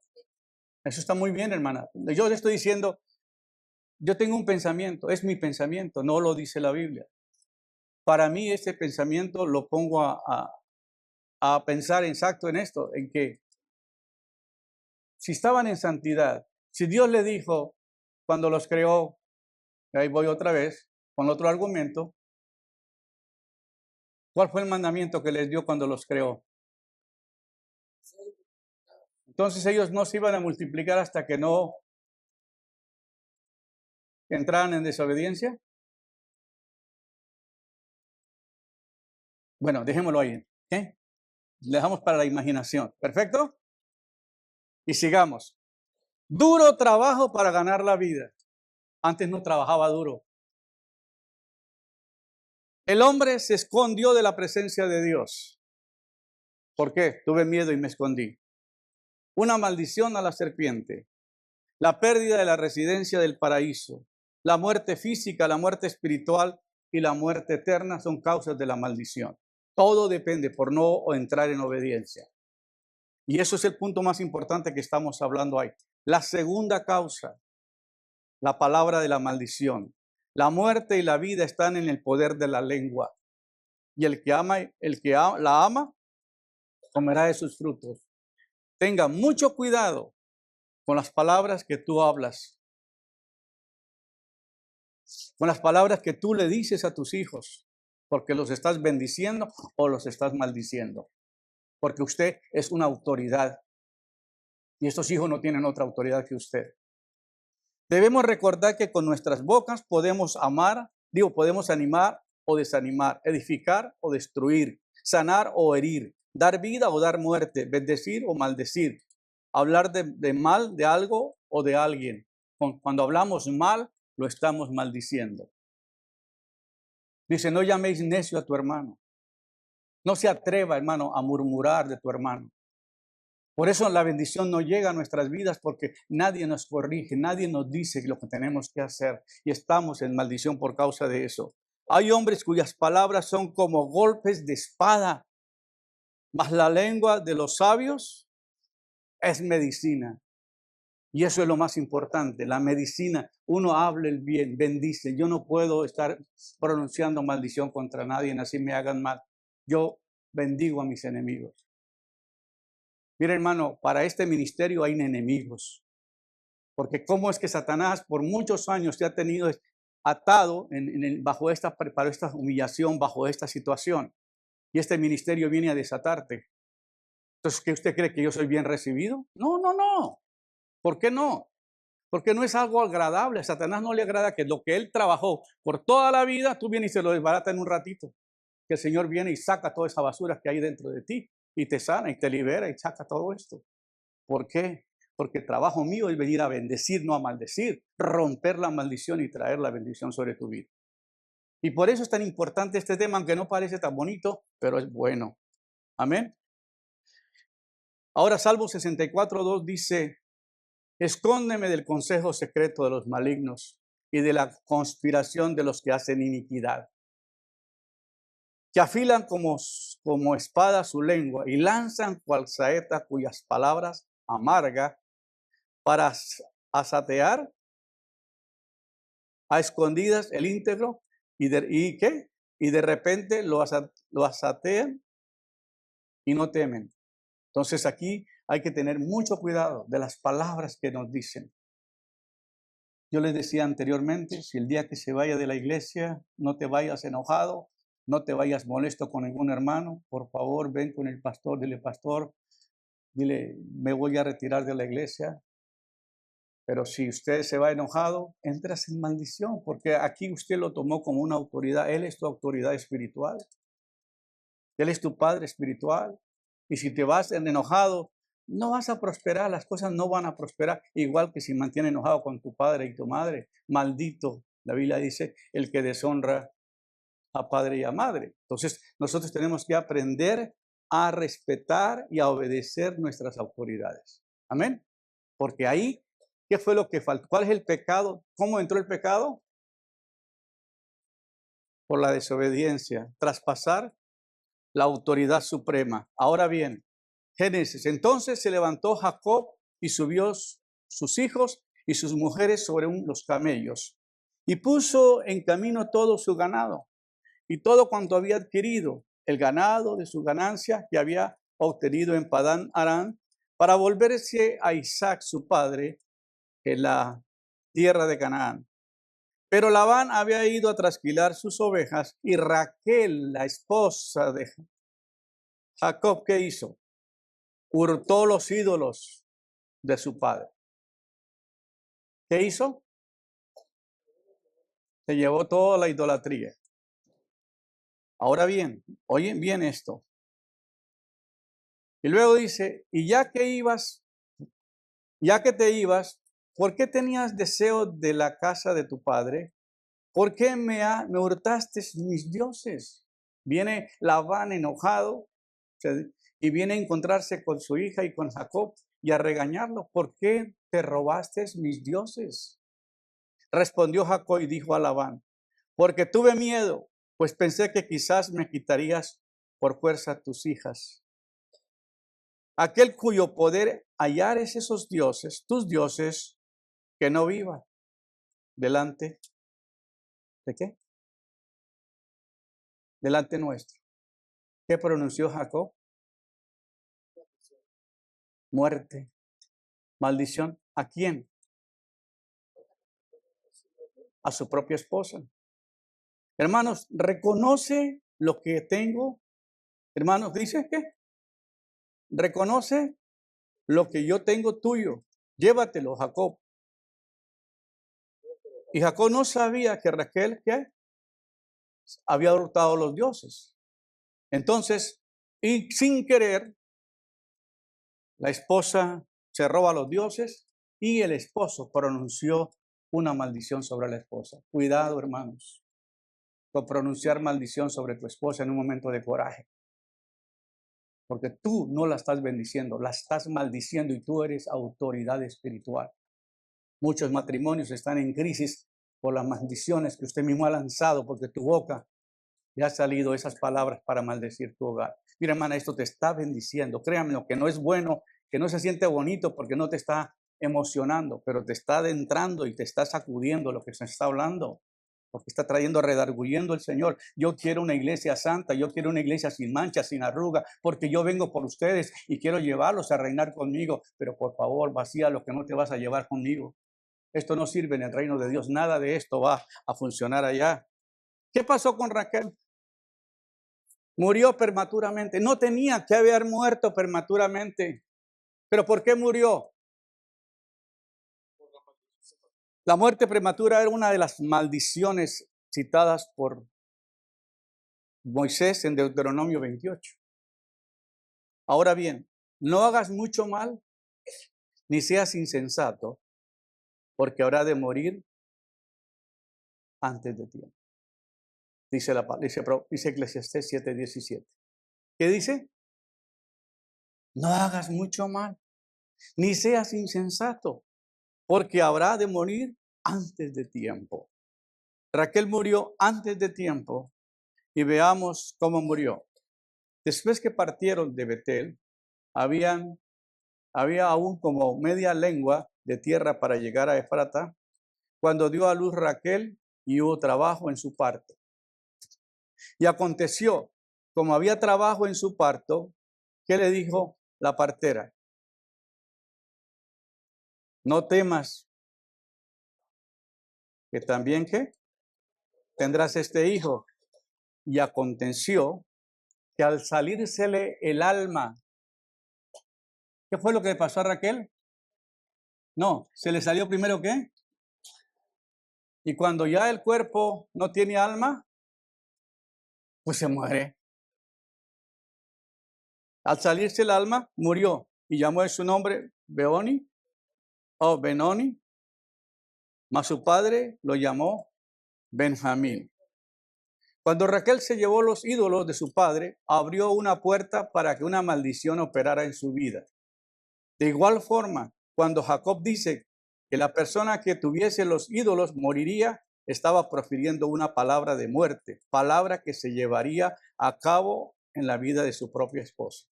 Eso está muy bien, hermana. Yo le estoy diciendo, yo tengo un pensamiento, es mi pensamiento, no lo dice la Biblia. Para mí este pensamiento lo pongo a pensar exacto en esto, en que si estaban en santidad, si Dios le dijo cuando los creó, ahí voy otra vez con otro argumento, ¿cuál fue el mandamiento que les dio cuando los creó? Entonces ellos no se iban a multiplicar hasta que no entraran en desobediencia. Bueno, dejémoslo ahí. ¿Eh? Le dejamos para la imaginación. ¿Perfecto? Y sigamos. Duro trabajo para ganar la vida. Antes no trabajaba duro. El hombre se escondió de la presencia de Dios. ¿Por qué? Tuve miedo y me escondí. Una maldición a la serpiente. La pérdida de la residencia del paraíso. La muerte física, la muerte espiritual y la muerte eterna son causas de la maldición. Todo depende por no entrar en obediencia. Y eso es el punto más importante que estamos hablando ahí. La segunda causa, la palabra de la maldición. La muerte y la vida están en el poder de la lengua. Y el que la ama, comerá de sus frutos. Tenga mucho cuidado con las palabras que tú hablas, con las palabras que tú le dices a tus hijos, porque los estás bendiciendo o los estás maldiciendo. Porque usted es una autoridad y estos hijos no tienen otra autoridad que usted. Debemos recordar que con nuestras bocas podemos podemos animar o desanimar, edificar o destruir, sanar o herir, dar vida o dar muerte, bendecir o maldecir, hablar de mal de algo o de alguien. Cuando hablamos mal, lo estamos maldiciendo. Dice, no llaméis necio a tu hermano. No se atreva, hermano, a murmurar de tu hermano. Por eso la bendición no llega a nuestras vidas porque nadie nos corrige, nadie nos dice lo que tenemos que hacer y estamos en maldición por causa de eso. Hay hombres cuyas palabras son como golpes de espada, mas la lengua de los sabios es medicina. Y eso es lo más importante, la medicina. Uno habla el bien, bendice. Yo no puedo estar pronunciando maldición contra nadie, así me hagan mal. Yo bendigo a mis enemigos. Mira, hermano, para este ministerio hay enemigos. Porque cómo es que Satanás por muchos años te ha tenido atado bajo esta humillación, bajo esta situación. Y este ministerio viene a desatarte. Entonces, ¿qué usted cree que yo soy bien recibido? No, no, no. ¿Por qué no? Porque no es algo agradable. A Satanás no le agrada que lo que él trabajó por toda la vida, tú vienes y se lo desbarata en un ratito. Que el Señor viene y saca toda esa basura que hay dentro de ti y te sana y te libera y saca todo esto. ¿Por qué? Porque el trabajo mío es venir a bendecir, no a maldecir, romper la maldición y traer la bendición sobre tu vida. Y por eso es tan importante este tema, aunque no parece tan bonito, pero es bueno. Amén. Ahora Salmo 64:2 dice, escóndeme del consejo secreto de los malignos y de la conspiración de los que hacen iniquidad, que afilan como espada su lengua y lanzan cual saeta cuyas palabras amarga para asatear a escondidas el íntegro y de repente lo asatean y no temen. Entonces aquí hay que tener mucho cuidado de las palabras que nos dicen. Yo les decía anteriormente, si el día que se vaya de la iglesia no te vayas enojado, no te vayas molesto con ningún hermano, por favor, ven con el pastor, dile, me voy a retirar de la iglesia. Pero si usted se va enojado, entras en maldición, porque aquí usted lo tomó como una autoridad. Él es tu autoridad espiritual. Él es tu padre espiritual. Y si te vas enojado, no vas a prosperar, las cosas no van a prosperar. Igual que si mantienes enojado con tu padre y tu madre. Maldito, la Biblia dice, el que deshonra a padre y a madre. Entonces, nosotros tenemos que aprender a respetar y a obedecer nuestras autoridades. Amén. Porque ahí, ¿qué fue lo que faltó? ¿Cuál es el pecado? ¿Cómo entró el pecado? Por la desobediencia, traspasar la autoridad suprema. Ahora bien, Génesis. Entonces se levantó Jacob y subió sus hijos y sus mujeres sobre los camellos y puso en camino todo su ganado y todo cuanto había adquirido, el ganado de su ganancia que había obtenido en Padán Aram, para volverse a Isaac su padre en la tierra de Canaán. Pero Labán había ido a trasquilar sus ovejas y Raquel, la esposa de Jacob, ¿qué hizo? Hurtó los ídolos de su padre. ¿Qué hizo? Se llevó toda la idolatría. Ahora bien, oyen bien esto. Y luego dice, y ya que te ibas, ¿por qué tenías deseo de la casa de tu padre? ¿Por qué me hurtaste mis dioses? Viene Labán enojado y viene a encontrarse con su hija y con Jacob y a regañarlo. ¿Por qué te robaste mis dioses? Respondió Jacob y dijo a Labán, porque tuve miedo, pues pensé que quizás me quitarías por fuerza tus hijas. Aquel cuyo poder hallares esos dioses, tus dioses, que no viva delante de qué? Delante nuestro. ¿Qué pronunció Jacob? Muerte, maldición. ¿A quién? A su propia esposa. Hermanos, reconoce lo que tengo. Hermanos, dice que reconoce lo que yo tengo tuyo. Llévatelo, Jacob. Y Jacob no sabía que Raquel, ¿qué? Había hurtado los dioses. Entonces, y sin querer, la esposa se roba los dioses y el esposo pronunció una maldición sobre la esposa. Cuidado, hermanos, con pronunciar maldición sobre tu esposa en un momento de coraje. Porque tú no la estás bendiciendo, la estás maldiciendo y tú eres autoridad espiritual. Muchos matrimonios están en crisis por las maldiciones que usted mismo ha lanzado, porque tu boca le ha salido esas palabras para maldecir tu hogar. Mira, hermana, esto te está bendiciendo. Créanme, lo que no es bueno, que no se siente bonito porque no te está emocionando, pero te está adentrando y te está sacudiendo lo que se está hablando, porque está trayendo, redarguyendo el Señor. Yo quiero una iglesia santa, yo quiero una iglesia sin mancha, sin arruga, porque yo vengo por ustedes y quiero llevarlos a reinar conmigo, pero por favor, vacía lo que no te vas a llevar conmigo. Esto no sirve en el reino de Dios, nada de esto va a funcionar allá. ¿Qué pasó con Raquel? Murió prematuramente. No tenía que haber muerto prematuramente. ¿Pero por qué murió? La muerte prematura era una de las maldiciones citadas por Moisés en Deuteronomio 28. Ahora bien, no hagas mucho mal, ni seas insensato, porque habrá de morir antes de tiempo. Dice Eclesiastés 7:17. ¿Qué dice? No hagas mucho mal, ni seas insensato, porque habrá de morir antes de tiempo. Raquel murió antes de tiempo y veamos cómo murió. Después que partieron de Betel, había aún como media lengua de tierra para llegar a Efrata, cuando dio a luz Raquel y hubo trabajo en su parto. Y aconteció, como había trabajo en su parto, ¿qué le dijo la partera? No temas, que también ¿qué? Tendrás este hijo. Y aconteció que al salírsele el alma, ¿qué fue lo que le pasó a Raquel? No, se le salió primero ¿qué? Y cuando ya el cuerpo no tiene alma, pues se muere. Al salirse el alma, murió y llamó de su nombre Beoni o Benoni, mas su padre lo llamó Benjamín. Cuando Raquel se llevó los ídolos de su padre, abrió una puerta para que una maldición operara en su vida. De igual forma, cuando Jacob dice que la persona que tuviese los ídolos moriría, estaba profiriendo una palabra de muerte, palabra que se llevaría a cabo en la vida de su propia esposa.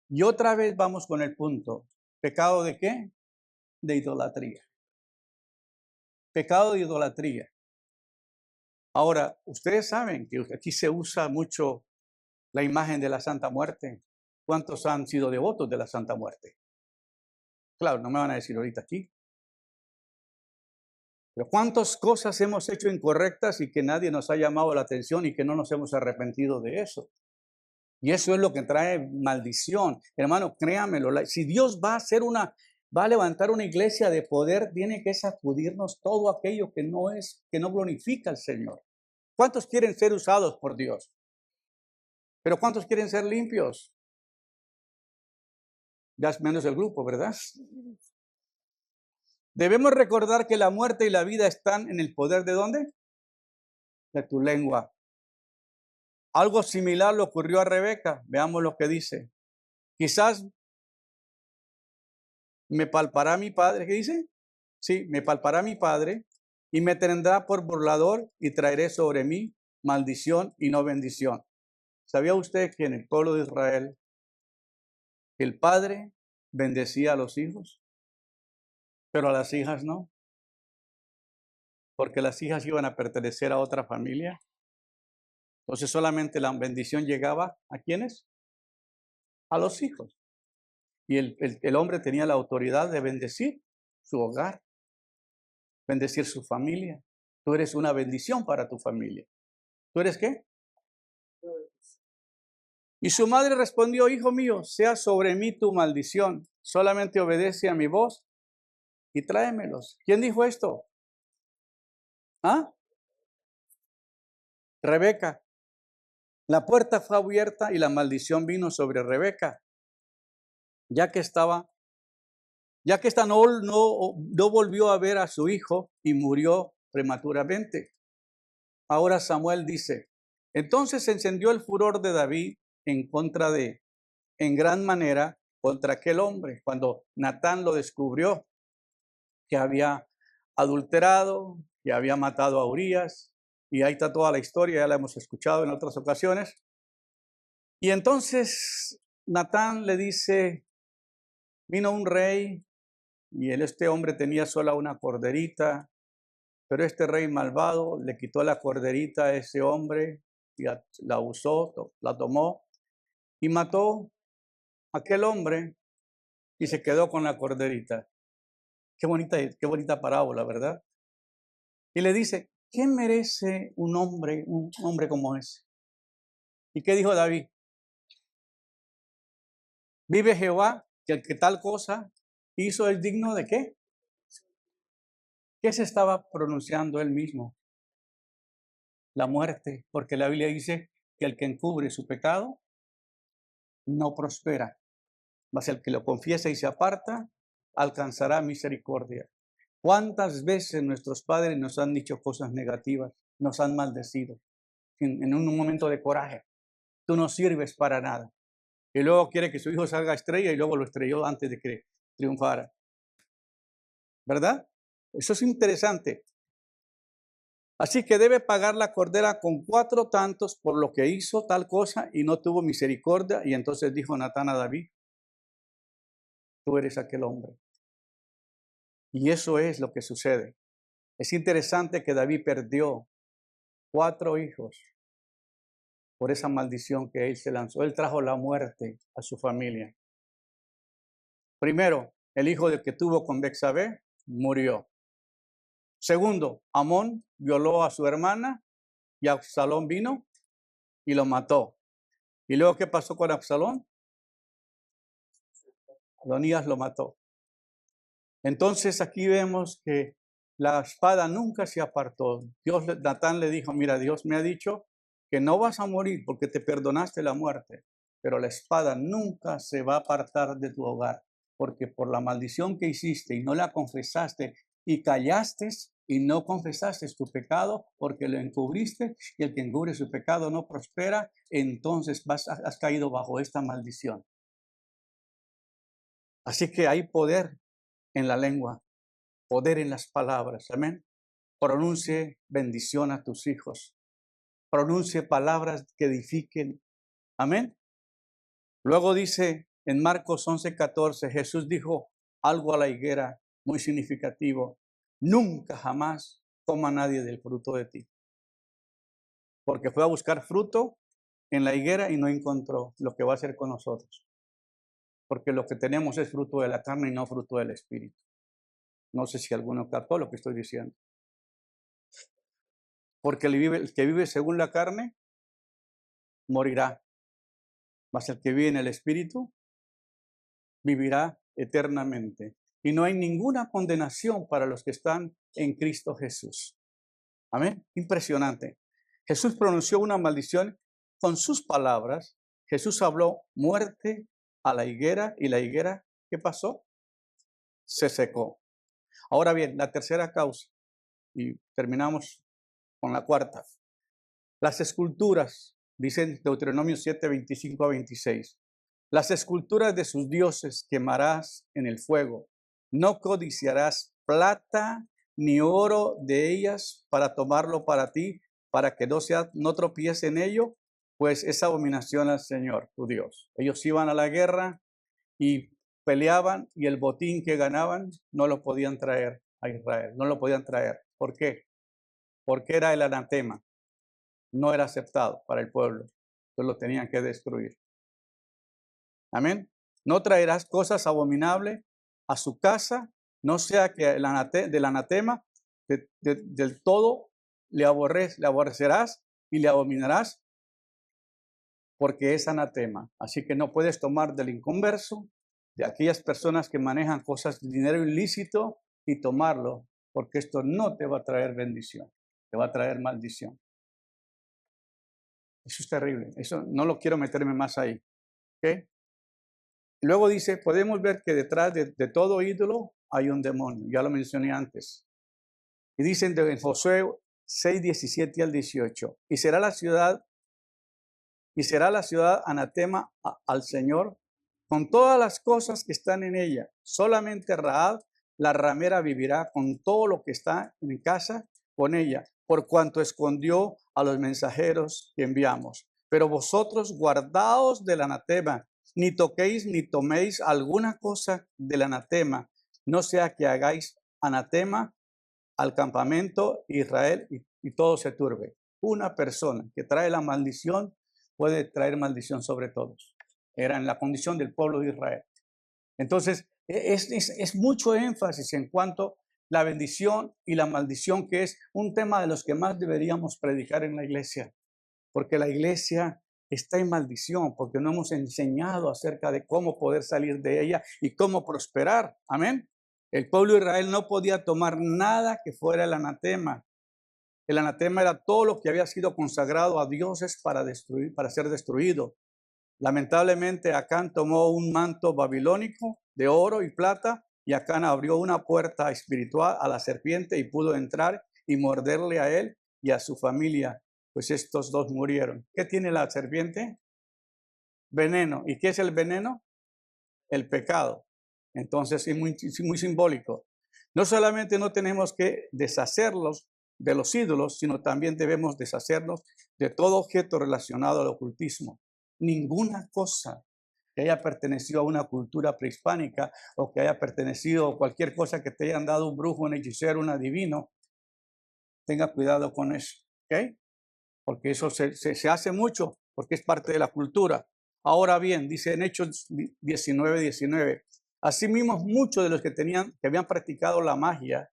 Y otra vez vamos con el punto. ¿Pecado de qué? De idolatría. Pecado de idolatría. Ahora, ustedes saben que aquí se usa mucho la imagen de la Santa Muerte. ¿Cuántos han sido devotos de la Santa Muerte? Claro, no me van a decir ahorita aquí. Pero ¿cuántas cosas hemos hecho incorrectas y que nadie nos ha llamado la atención y que no nos hemos arrepentido de eso? Y eso es lo que trae maldición. Hermano, créamelo, si Dios va a levantar una iglesia de poder, tiene que sacudirnos todo aquello que no glorifica al Señor. ¿Cuántos quieren ser usados por Dios? Pero ¿cuántos quieren ser limpios? Ya es menos el grupo, ¿verdad? Debemos recordar que la muerte y la vida están en el poder ¿de dónde? De tu lengua. Algo similar le ocurrió a Rebeca. Veamos lo que dice. Quizás me palpará mi padre. ¿Qué dice? Sí, me palpará mi padre y me tendrá por burlador y traeré sobre mí maldición y no bendición. ¿Sabía usted que en el pueblo de Israel el padre bendecía a los hijos, pero a las hijas no? Porque las hijas iban a pertenecer a otra familia. Entonces solamente la bendición llegaba ¿a quiénes? A los hijos. Y el hombre tenía la autoridad de bendecir su hogar, bendecir su familia. Tú eres una bendición para tu familia. ¿Tú eres qué? Y su madre respondió, hijo mío, sea sobre mí tu maldición. Solamente obedece a mi voz y tráemelos. ¿Quién dijo esto? ¿Ah? Rebeca. La puerta fue abierta y la maldición vino sobre Rebeca, ya que esta no volvió a ver a su hijo y murió prematuramente. Ahora Samuel dice, entonces se encendió el furor de David en gran manera contra aquel hombre, cuando Natán lo descubrió, que había adulterado, que había matado a Urías, y ahí está toda la historia, ya la hemos escuchado en otras ocasiones. Y entonces Natán le dice, vino un rey, y este hombre tenía sola una corderita, pero este rey malvado le quitó la corderita a ese hombre, y la usó, la tomó, y mató a aquel hombre, y se quedó con la corderita. Qué bonita parábola, ¿verdad? Y le dice, ¿qué merece un hombre como ese? ¿Y qué dijo David? Vive Jehová, que el que tal cosa hizo es digno de qué? ¿Qué se estaba pronunciando él mismo? La muerte, porque la Biblia dice que el que encubre su pecado no prospera, mas el que lo confiesa y se aparta alcanzará misericordia. ¿Cuántas veces nuestros padres nos han dicho cosas negativas, nos han maldecido en un momento de coraje? Tú no sirves para nada. Y luego quiere que su hijo salga estrella y luego lo estrelló antes de que triunfara. ¿Verdad? Eso es interesante. Así que debe pagar la cordera con 4 tantos por lo que hizo tal cosa y no tuvo misericordia. Y entonces dijo Natán a David, tú eres aquel hombre. Y eso es lo que sucede. Es interesante que David perdió 4 hijos por esa maldición que él se lanzó. Él trajo la muerte a su familia. Primero, el hijo del que tuvo con Betsabé murió. Segundo, Amón violó a su hermana y Absalón vino y lo mató. ¿Y luego qué pasó con Absalón? Adonías lo mató. Entonces aquí vemos que la espada nunca se apartó. Natán le dijo, mira, Dios me ha dicho que no vas a morir porque te perdonaste la muerte, pero la espada nunca se va a apartar de tu hogar, porque por la maldición que hiciste y no la confesaste y callaste y no confesaste tu pecado porque lo encubriste, y el que encubre su pecado no prospera, entonces has caído bajo esta maldición. Así que hay poder en la lengua, poder en las palabras, amén. Pronuncie bendición a tus hijos, pronuncie palabras que edifiquen, amén. Luego dice en Marcos 11:14, Jesús dijo algo a la higuera muy significativo: nunca jamás coma nadie del fruto de ti, porque fue a buscar fruto en la higuera y no encontró. Lo que va a hacer con nosotros, porque lo que tenemos es fruto de la carne y no fruto del espíritu. No sé si alguno captó lo que estoy diciendo. Porque el que vive según la carne morirá, mas el que vive en el espíritu vivirá eternamente. Y no hay ninguna condenación para los que están en Cristo Jesús. Amén. Impresionante. Jesús pronunció una maldición con sus palabras. Jesús habló muerte a la higuera, y la higuera, ¿qué pasó? Se secó. Ahora bien, la tercera causa, y terminamos con la cuarta. Las esculturas, dice Deuteronomio 7, 25 a 26. Las esculturas de sus dioses quemarás en el fuego. No codiciarás plata ni oro de ellas para tomarlo para ti, para que no tropiece en ello, pues es abominación al Señor, tu Dios. Ellos iban a la guerra y peleaban, y el botín que ganaban no lo podían traer a Israel, no lo podían traer. ¿Por qué? Porque era el anatema. No era aceptado para el pueblo, entonces lo tenían que destruir. Amén. No traerás cosas abominables a su casa, no sea que del anatema del todo le aborrecerás y le abominarás, porque es anatema. Así que no puedes tomar del inconverso, de aquellas personas que manejan cosas de dinero ilícito, y tomarlo, porque esto no te va a traer bendición, te va a traer maldición. Eso es terrible. Eso no lo quiero meterme más ahí. ¿Okay? Luego dice, podemos ver que detrás de todo ídolo hay un demonio. Ya lo mencioné antes. Y dicen en Josué 6, 17 al 18. Y será la ciudad anatema al Señor con todas las cosas que están en ella. Solamente Rahab, la ramera, vivirá con todo lo que está en casa con ella, por cuanto escondió a los mensajeros que enviamos. Pero vosotros guardaos del anatema, ni toquéis ni toméis alguna cosa del anatema, no sea que hagáis anatema al campamento Israel y todo se turbe. Una persona que trae la maldición puede traer maldición sobre todos. Era en la condición del pueblo de Israel. Entonces, es mucho énfasis en cuanto a la bendición y la maldición, que es un tema de los que más deberíamos predicar en la iglesia, porque la iglesia está en maldición, porque no hemos enseñado acerca de cómo poder salir de ella y cómo prosperar. Amén. El pueblo de Israel no podía tomar nada que fuera el anatema. El anatema era todo lo que había sido consagrado a dioses para destruir, para ser destruido. Lamentablemente, Acán tomó un manto babilónico de oro y plata, y Acán abrió una puerta espiritual a la serpiente y pudo entrar y morderle a él y a su familia, pues estos dos murieron. ¿Qué tiene la serpiente? Veneno. ¿Y qué es el veneno? El pecado. Entonces es muy simbólico. No solamente no tenemos que deshacerlos de los ídolos, sino también debemos deshacernos de todo objeto relacionado al ocultismo. Ninguna cosa que haya pertenecido a una cultura prehispánica, o que haya pertenecido a cualquier cosa que te hayan dado un brujo, un hechicero, un adivino, tenga cuidado con eso, ¿ok? Porque eso se hace mucho, porque es parte de la cultura. Ahora bien, dice en Hechos 19, 19, asimismo muchos de los que habían practicado la magia,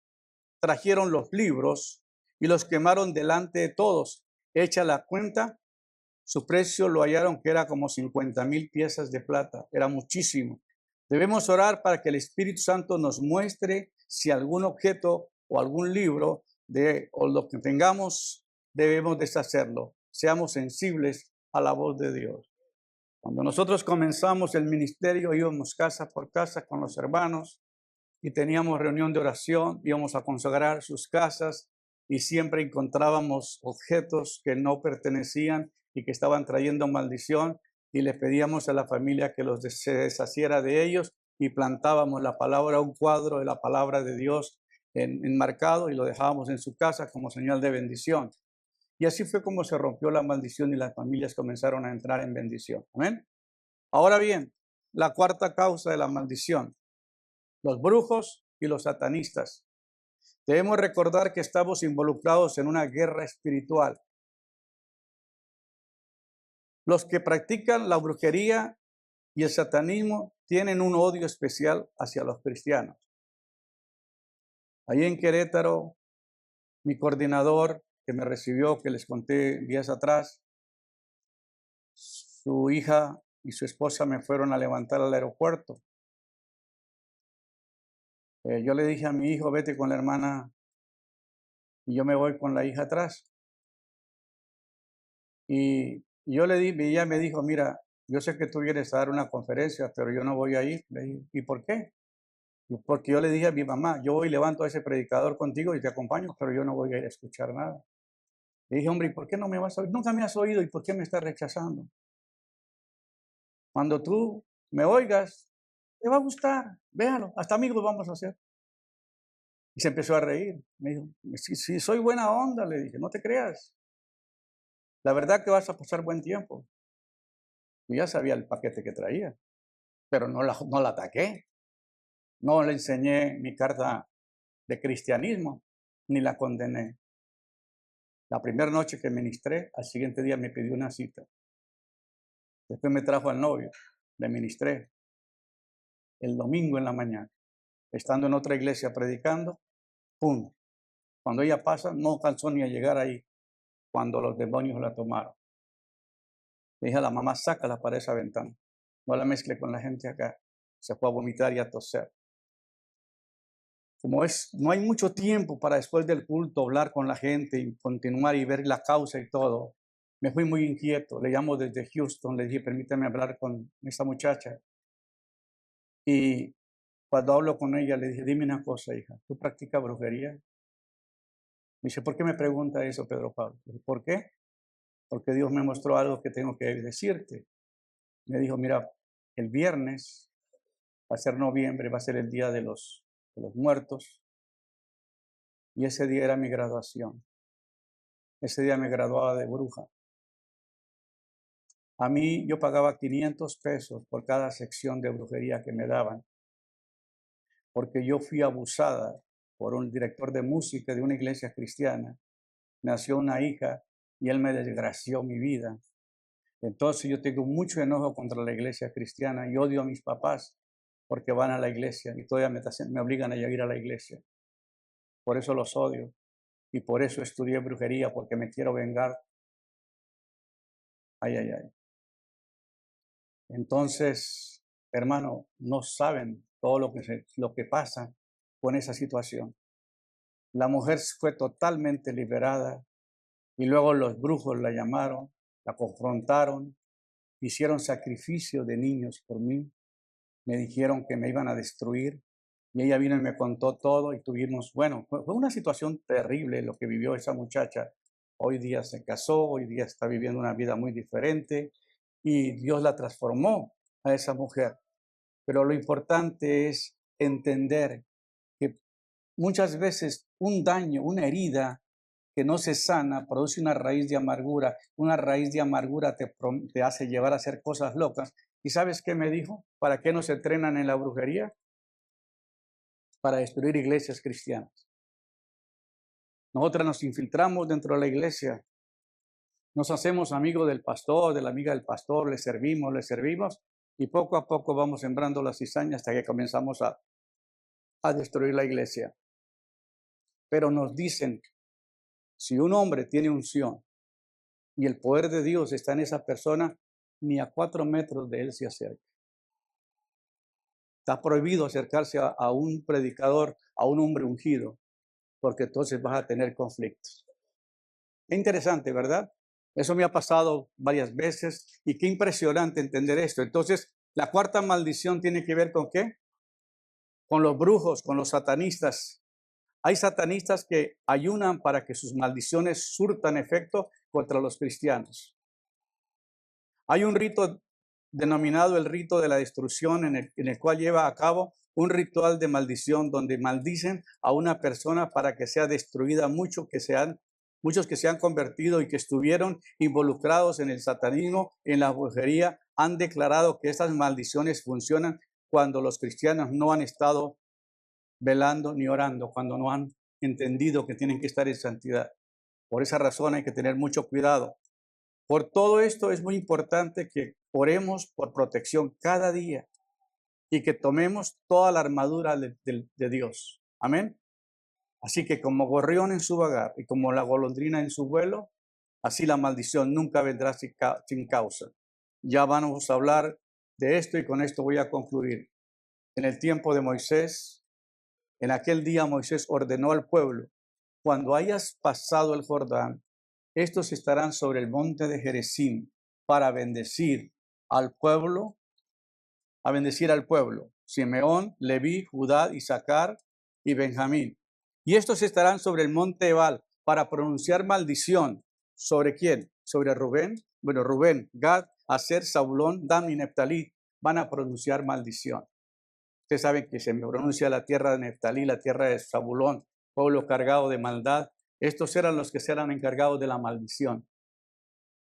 trajeron los libros y los quemaron delante de todos. Hecha la cuenta, Su precio lo hallaron que era como 50,000 piezas de plata. Era muchísimo. Debemos orar para que el Espíritu Santo nos muestre si algún objeto o algún libro o lo que tengamos debemos deshacerlo. Seamos sensibles a la voz de Dios. Cuando nosotros comenzamos el ministerio, íbamos casa por casa con los hermanos y teníamos reunión de oración, íbamos a consagrar sus casas y siempre encontrábamos objetos que no pertenecían y que estaban trayendo maldición, y le pedíamos a la familia que se deshaciera de ellos, y plantábamos la palabra, un cuadro de la palabra de Dios enmarcado, y lo dejábamos en su casa como señal de bendición. Y así fue como se rompió la maldición y las familias comenzaron a entrar en bendición. Amén. Ahora bien, la cuarta causa de la maldición: los brujos y los satanistas. Debemos recordar que estamos involucrados en una guerra espiritual. Los que practican la brujería y el satanismo tienen un odio especial hacia los cristianos. Allí en Querétaro, mi coordinador que me recibió, que les conté días atrás, su hija y su esposa me fueron a levantar al aeropuerto. Yo le dije a mi hijo, vete con la hermana y yo me voy con la hija atrás. Y yo le di, y ella me dijo, mira, yo sé que tú vienes a dar una conferencia, pero yo no voy a ir. Le dije, ¿y por qué? Porque yo le dije a mi mamá, yo voy y levanto a ese predicador contigo y te acompaño, pero yo no voy a ir a escuchar nada. Le dije, hombre, ¿y por qué no me vas a oír? Nunca me has oído, ¿y por qué me estás rechazando? Cuando tú me oigas, te va a gustar, véalo, hasta amigos vamos a hacer. Y se empezó a reír. Me dijo, si soy buena onda, le dije, no te creas. La verdad que vas a pasar buen tiempo. Yo ya sabía el paquete que traía, pero no la ataqué. No le enseñé mi carta de cristianismo, ni la condené. La primera noche que ministré, al siguiente día me pidió una cita. Después me trajo al novio, le ministré. El domingo en la mañana, estando en otra iglesia predicando, ¡pum! Cuando ella pasa, no alcanzó ni a llegar ahí, cuando los demonios la tomaron. Le dije a la mamá, sácala para esa ventana. No la mezcle con la gente acá. Se fue a vomitar y a toser. Como no hay mucho tiempo para después del culto hablar con la gente y continuar y ver la causa y todo, me fui muy inquieto. Le llamo desde Houston, le dije, permítame hablar con esta muchacha. Y cuando hablo con ella, le dije, dime una cosa, hija, ¿tú practicas brujería? Me dice, ¿por qué me pregunta eso, Pedro Pablo? Le dije, ¿por qué? Porque Dios me mostró algo que tengo que decirte. Me dijo, mira, el viernes va a ser noviembre, va a ser el día de los muertos, y ese día era mi graduación. Ese día me graduaba de bruja. A mí yo pagaba 500 pesos por cada sección de brujería que me daban, porque yo fui abusada por un director de música de una iglesia cristiana. Nació una hija y él me desgració mi vida. Entonces yo tengo mucho enojo contra la iglesia cristiana y odio a mis papás porque van a la iglesia y todavía me obligan a ir a la iglesia. Por eso los odio y por eso estudié brujería, porque me quiero vengar. Ay, ay, ay. Entonces, hermano, no saben todo lo que pasa con esa situación. La mujer fue totalmente liberada y luego los brujos la llamaron, la confrontaron, hicieron sacrificio de niños por mí, me dijeron que me iban a destruir y ella vino y me contó todo y tuvimos, bueno, fue una situación terrible lo que vivió esa muchacha. Hoy día se casó, hoy día está viviendo una vida muy diferente y Dios la transformó a esa mujer. Pero lo importante es entender que muchas veces un daño, una herida que no se sana, produce una raíz de amargura. Una raíz de amargura te hace llevar a hacer cosas locas. ¿Y sabes qué me dijo? ¿Para qué nos entrenan en la brujería? Para destruir iglesias cristianas. Nosotras nos infiltramos dentro de la iglesia, nos hacemos amigos del pastor, de la amiga del pastor, le servimos, y poco a poco vamos sembrando la cizaña hasta que comenzamos a destruir la iglesia. Pero nos dicen, si un hombre tiene unción y el poder de Dios está en esa persona, ni a 4 metros de él se acerca. Está prohibido acercarse a un predicador, a un hombre ungido, porque entonces vas a tener conflictos. Es interesante, ¿verdad? Eso me ha pasado varias veces y qué impresionante entender esto. Entonces, la cuarta maldición tiene que ver ¿con qué? Con los brujos, con los satanistas. Hay satanistas que ayunan para que sus maldiciones surtan efecto contra los cristianos. Hay un rito denominado el rito de la destrucción en el cual lleva a cabo un ritual de maldición donde maldicen a una persona para que sea destruida. Muchos que se han convertido y que estuvieron involucrados en el satanismo, en la brujería, han declarado que estas maldiciones funcionan cuando los cristianos no han estado velando ni orando, cuando no han entendido que tienen que estar en santidad. Por esa razón hay que tener mucho cuidado. Por todo esto es muy importante que oremos por protección cada día y que tomemos toda la armadura de Dios. Amén. Así que como gorrión en su vagar y como la golondrina en su vuelo, así la maldición nunca vendrá sin causa. Ya vamos a hablar de esto y con esto voy a concluir. En el tiempo de Moisés, en aquel día Moisés ordenó al pueblo: cuando hayas pasado el Jordán, estos estarán sobre el monte de Gerizim para bendecir al pueblo, Simeón, Leví, Judá, Isaacar y Benjamín. Y estos estarán sobre el monte Ebal para pronunciar maldición. ¿Sobre quién? Sobre Rubén. Bueno, Rubén, Gad, Aser, Zabulón, Dan y Neftalí van a pronunciar maldición. Ustedes saben que se me pronuncia la tierra de Neftalí, la tierra de Zabulón, pueblo cargado de maldad. Estos eran los que serán encargados de la maldición.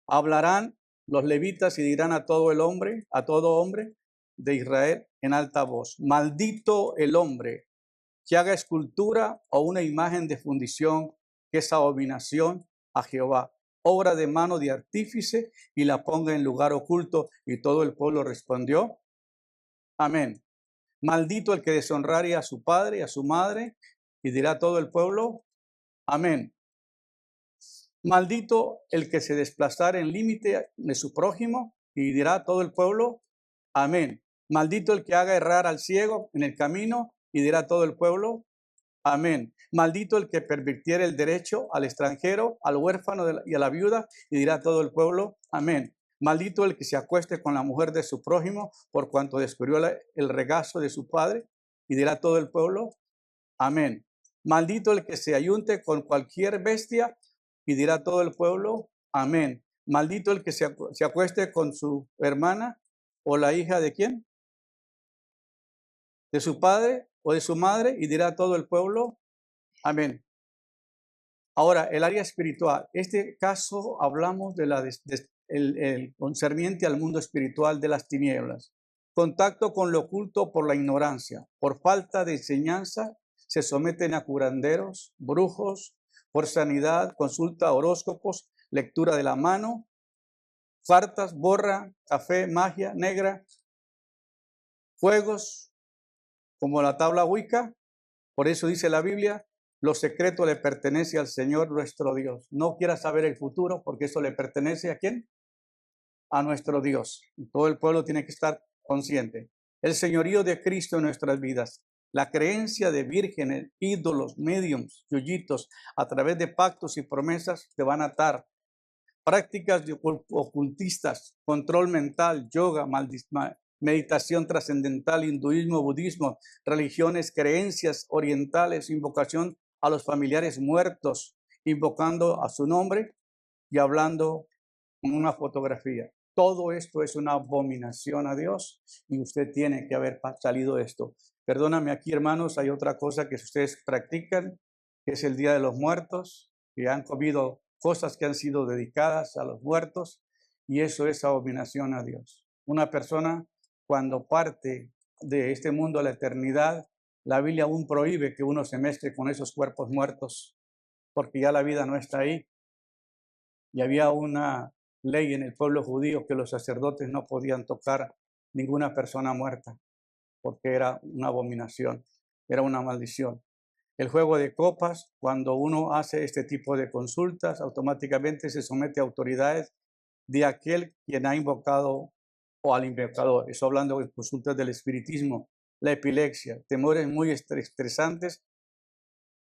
Hablarán los levitas y dirán a todo hombre de Israel en alta voz: maldito el hombre que haga escultura o una imagen de fundición que es abominación a Jehová, obra de mano de artífice, y la ponga en lugar oculto. Y todo el pueblo respondió: amén. Maldito el que deshonrare a su padre y a su madre, y dirá todo el pueblo: amén. Maldito el que se desplazare en límite de su prójimo, y dirá todo el pueblo: amén. Maldito el que haga errar al ciego en el camino, y dirá todo el pueblo: amén. Maldito el que pervirtiere el derecho al extranjero, al huérfano y a la viuda, y dirá todo el pueblo: amén. Maldito el que se acueste con la mujer de su prójimo, por cuanto descubrió el regazo de su padre, y dirá todo el pueblo: amén. Maldito el que se ayunte con cualquier bestia, y dirá todo el pueblo: amén. Maldito el que se acueste con su hermana o la hija de quién, de su padre o de su madre, y dirá todo el pueblo: amén. Ahora, el área espiritual. Este caso hablamos de el concerniente al mundo espiritual de las tinieblas. Contacto con lo oculto por la ignorancia, por falta de enseñanza, se someten a curanderos, brujos, por sanidad, consulta horóscopos, lectura de la mano, cartas, borra, café, magia negra, juegos como la tabla Wicca. Por eso dice la Biblia: lo secreto le pertenece al Señor nuestro Dios. No quieras saber el futuro, porque eso le pertenece ¿a quién? A nuestro Dios. Y todo el pueblo tiene que estar consciente. El señorío de Cristo en nuestras vidas. La creencia de vírgenes, ídolos, mediums, yuyitos, a través de pactos y promesas te van a atar. Prácticas ocultistas, control mental, yoga, meditación trascendental, hinduismo, budismo, religiones, creencias orientales, invocación a los familiares muertos, invocando a su nombre y hablando en una fotografía. Todo esto es una abominación a Dios y usted tiene que haber salido de esto. Perdóname aquí, hermanos, hay otra cosa que ustedes practican, que es el Día de los Muertos, que han comido cosas que han sido dedicadas a los muertos, y eso es abominación a Dios. Una persona, cuando parte de este mundo a la eternidad, la Biblia aún prohíbe que uno se mezcle con esos cuerpos muertos, porque ya la vida no está ahí. Y había una ley en el pueblo judío que los sacerdotes no podían tocar ninguna persona muerta, porque era una abominación, era una maldición. El juego de copas, cuando uno hace este tipo de consultas, automáticamente se somete a autoridades de aquel quien ha invocado o al invocador. Estoy hablando de consultas del espiritismo, la epilepsia, temores muy estresantes,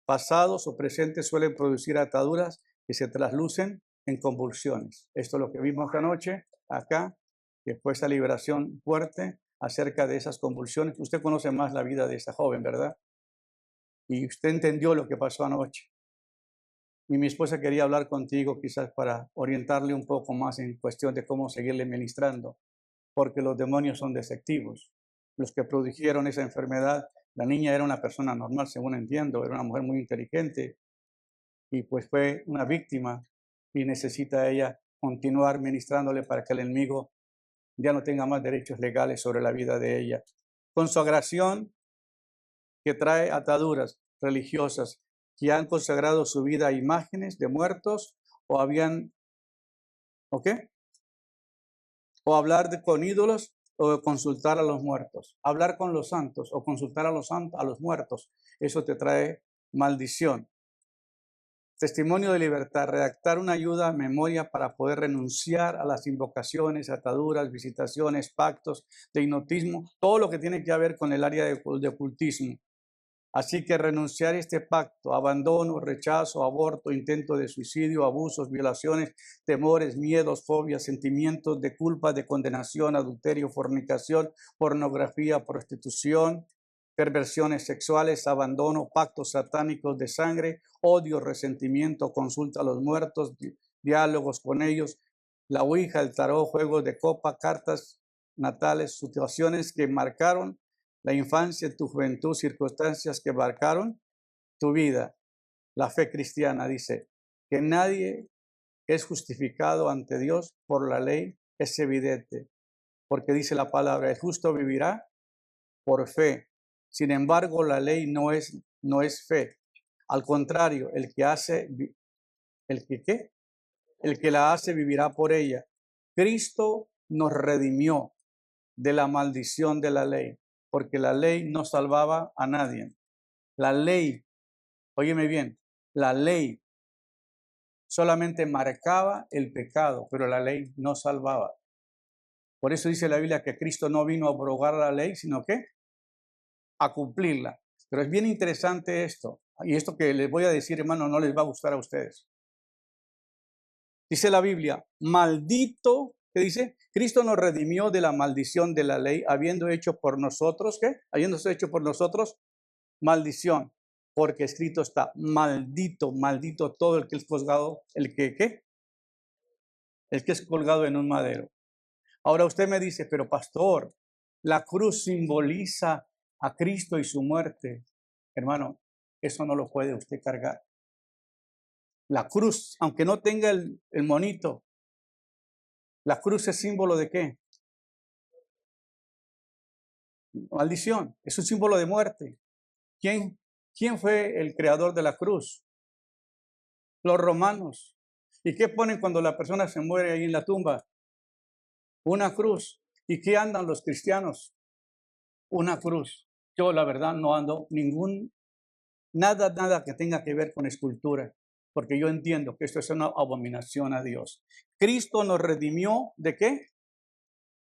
pasados o presentes suelen producir ataduras que se traslucen en convulsiones. Esto es lo que vimos esta noche, acá, que fue esa liberación fuerte acerca de esas convulsiones. Usted conoce más la vida de esta joven, ¿verdad? Y usted entendió lo que pasó anoche. Y mi esposa quería hablar contigo quizás para orientarle un poco más en cuestión de cómo seguirle ministrando, porque los demonios son deceptivos. Los que produjeron esa enfermedad, la niña era una persona normal, según entiendo, era una mujer muy inteligente y pues fue una víctima y necesita ella continuar ministrándole para que el enemigo ya no tenga más derechos legales sobre la vida de ella. Consagración que trae ataduras religiosas que han consagrado su vida a imágenes de muertos o habían, ¿o qué? O hablar con ídolos o consultar a los muertos. Hablar con los santos o consultar a los muertos, eso te trae maldición. Testimonio de libertad, redactar una ayuda a memoria para poder renunciar a las invocaciones, ataduras, visitaciones, pactos de hipnotismo, todo lo que tiene que ver con el área de ocultismo. Así que renunciar a este pacto, abandono, rechazo, aborto, intento de suicidio, abusos, violaciones, temores, miedos, fobias, sentimientos de culpa, de condenación, adulterio, fornicación, pornografía, prostitución, perversiones sexuales, abandono, pactos satánicos de sangre, odio, resentimiento, consulta a los muertos, diálogos con ellos, la ouija, el tarot, juegos de copa, cartas natales, situaciones que marcaron la infancia, tu juventud, circunstancias que marcaron tu vida. La fe cristiana dice que nadie es justificado ante Dios por la ley, es evidente, porque dice la palabra, el justo vivirá por fe. Sin embargo, la ley no es fe. Al contrario, el que la hace vivirá por ella. Cristo nos redimió de la maldición de la ley, porque la ley no salvaba a nadie. La ley, óyeme bien, la ley solamente marcaba el pecado, pero la ley no salvaba. Por eso dice la Biblia que Cristo no vino a abrogar la ley, sino que a cumplirla. Pero es bien interesante esto, y esto que les voy a decir, hermano, no les va a gustar a ustedes. Dice la Biblia, maldito, ¿qué dice? Cristo nos redimió de la maldición de la ley, habiendo hecho por nosotros, ¿qué? Habiéndose hecho por nosotros maldición, porque escrito está, maldito, maldito todo el que es colgado, el que es colgado en un madero. Ahora usted me dice, pero pastor, la cruz simboliza a Cristo y su muerte. Hermano, eso no lo puede usted cargar. La cruz, aunque no tenga el monito, la cruz es símbolo de ¿qué? Maldición, es un símbolo de muerte. ¿Quién fue el creador de la cruz? Los romanos. ¿Y qué ponen cuando la persona se muere ahí en la tumba? Una cruz. ¿Y qué andan los cristianos? Una cruz. Yo la verdad no ando nada que tenga que ver con escultura, porque yo entiendo que esto es una abominación a Dios. Cristo nos redimió ¿de qué?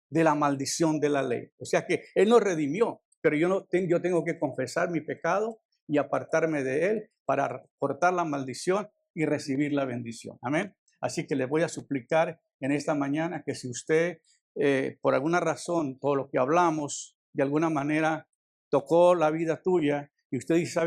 De la maldición de la ley. O sea que Él nos redimió, pero yo tengo que confesar mi pecado y apartarme de Él para cortar la maldición y recibir la bendición. Amén. Así que les voy a suplicar en esta mañana que si usted, por alguna razón, todo lo que hablamos, de alguna manera tocó la vida tuya y usted dice, ¿sabe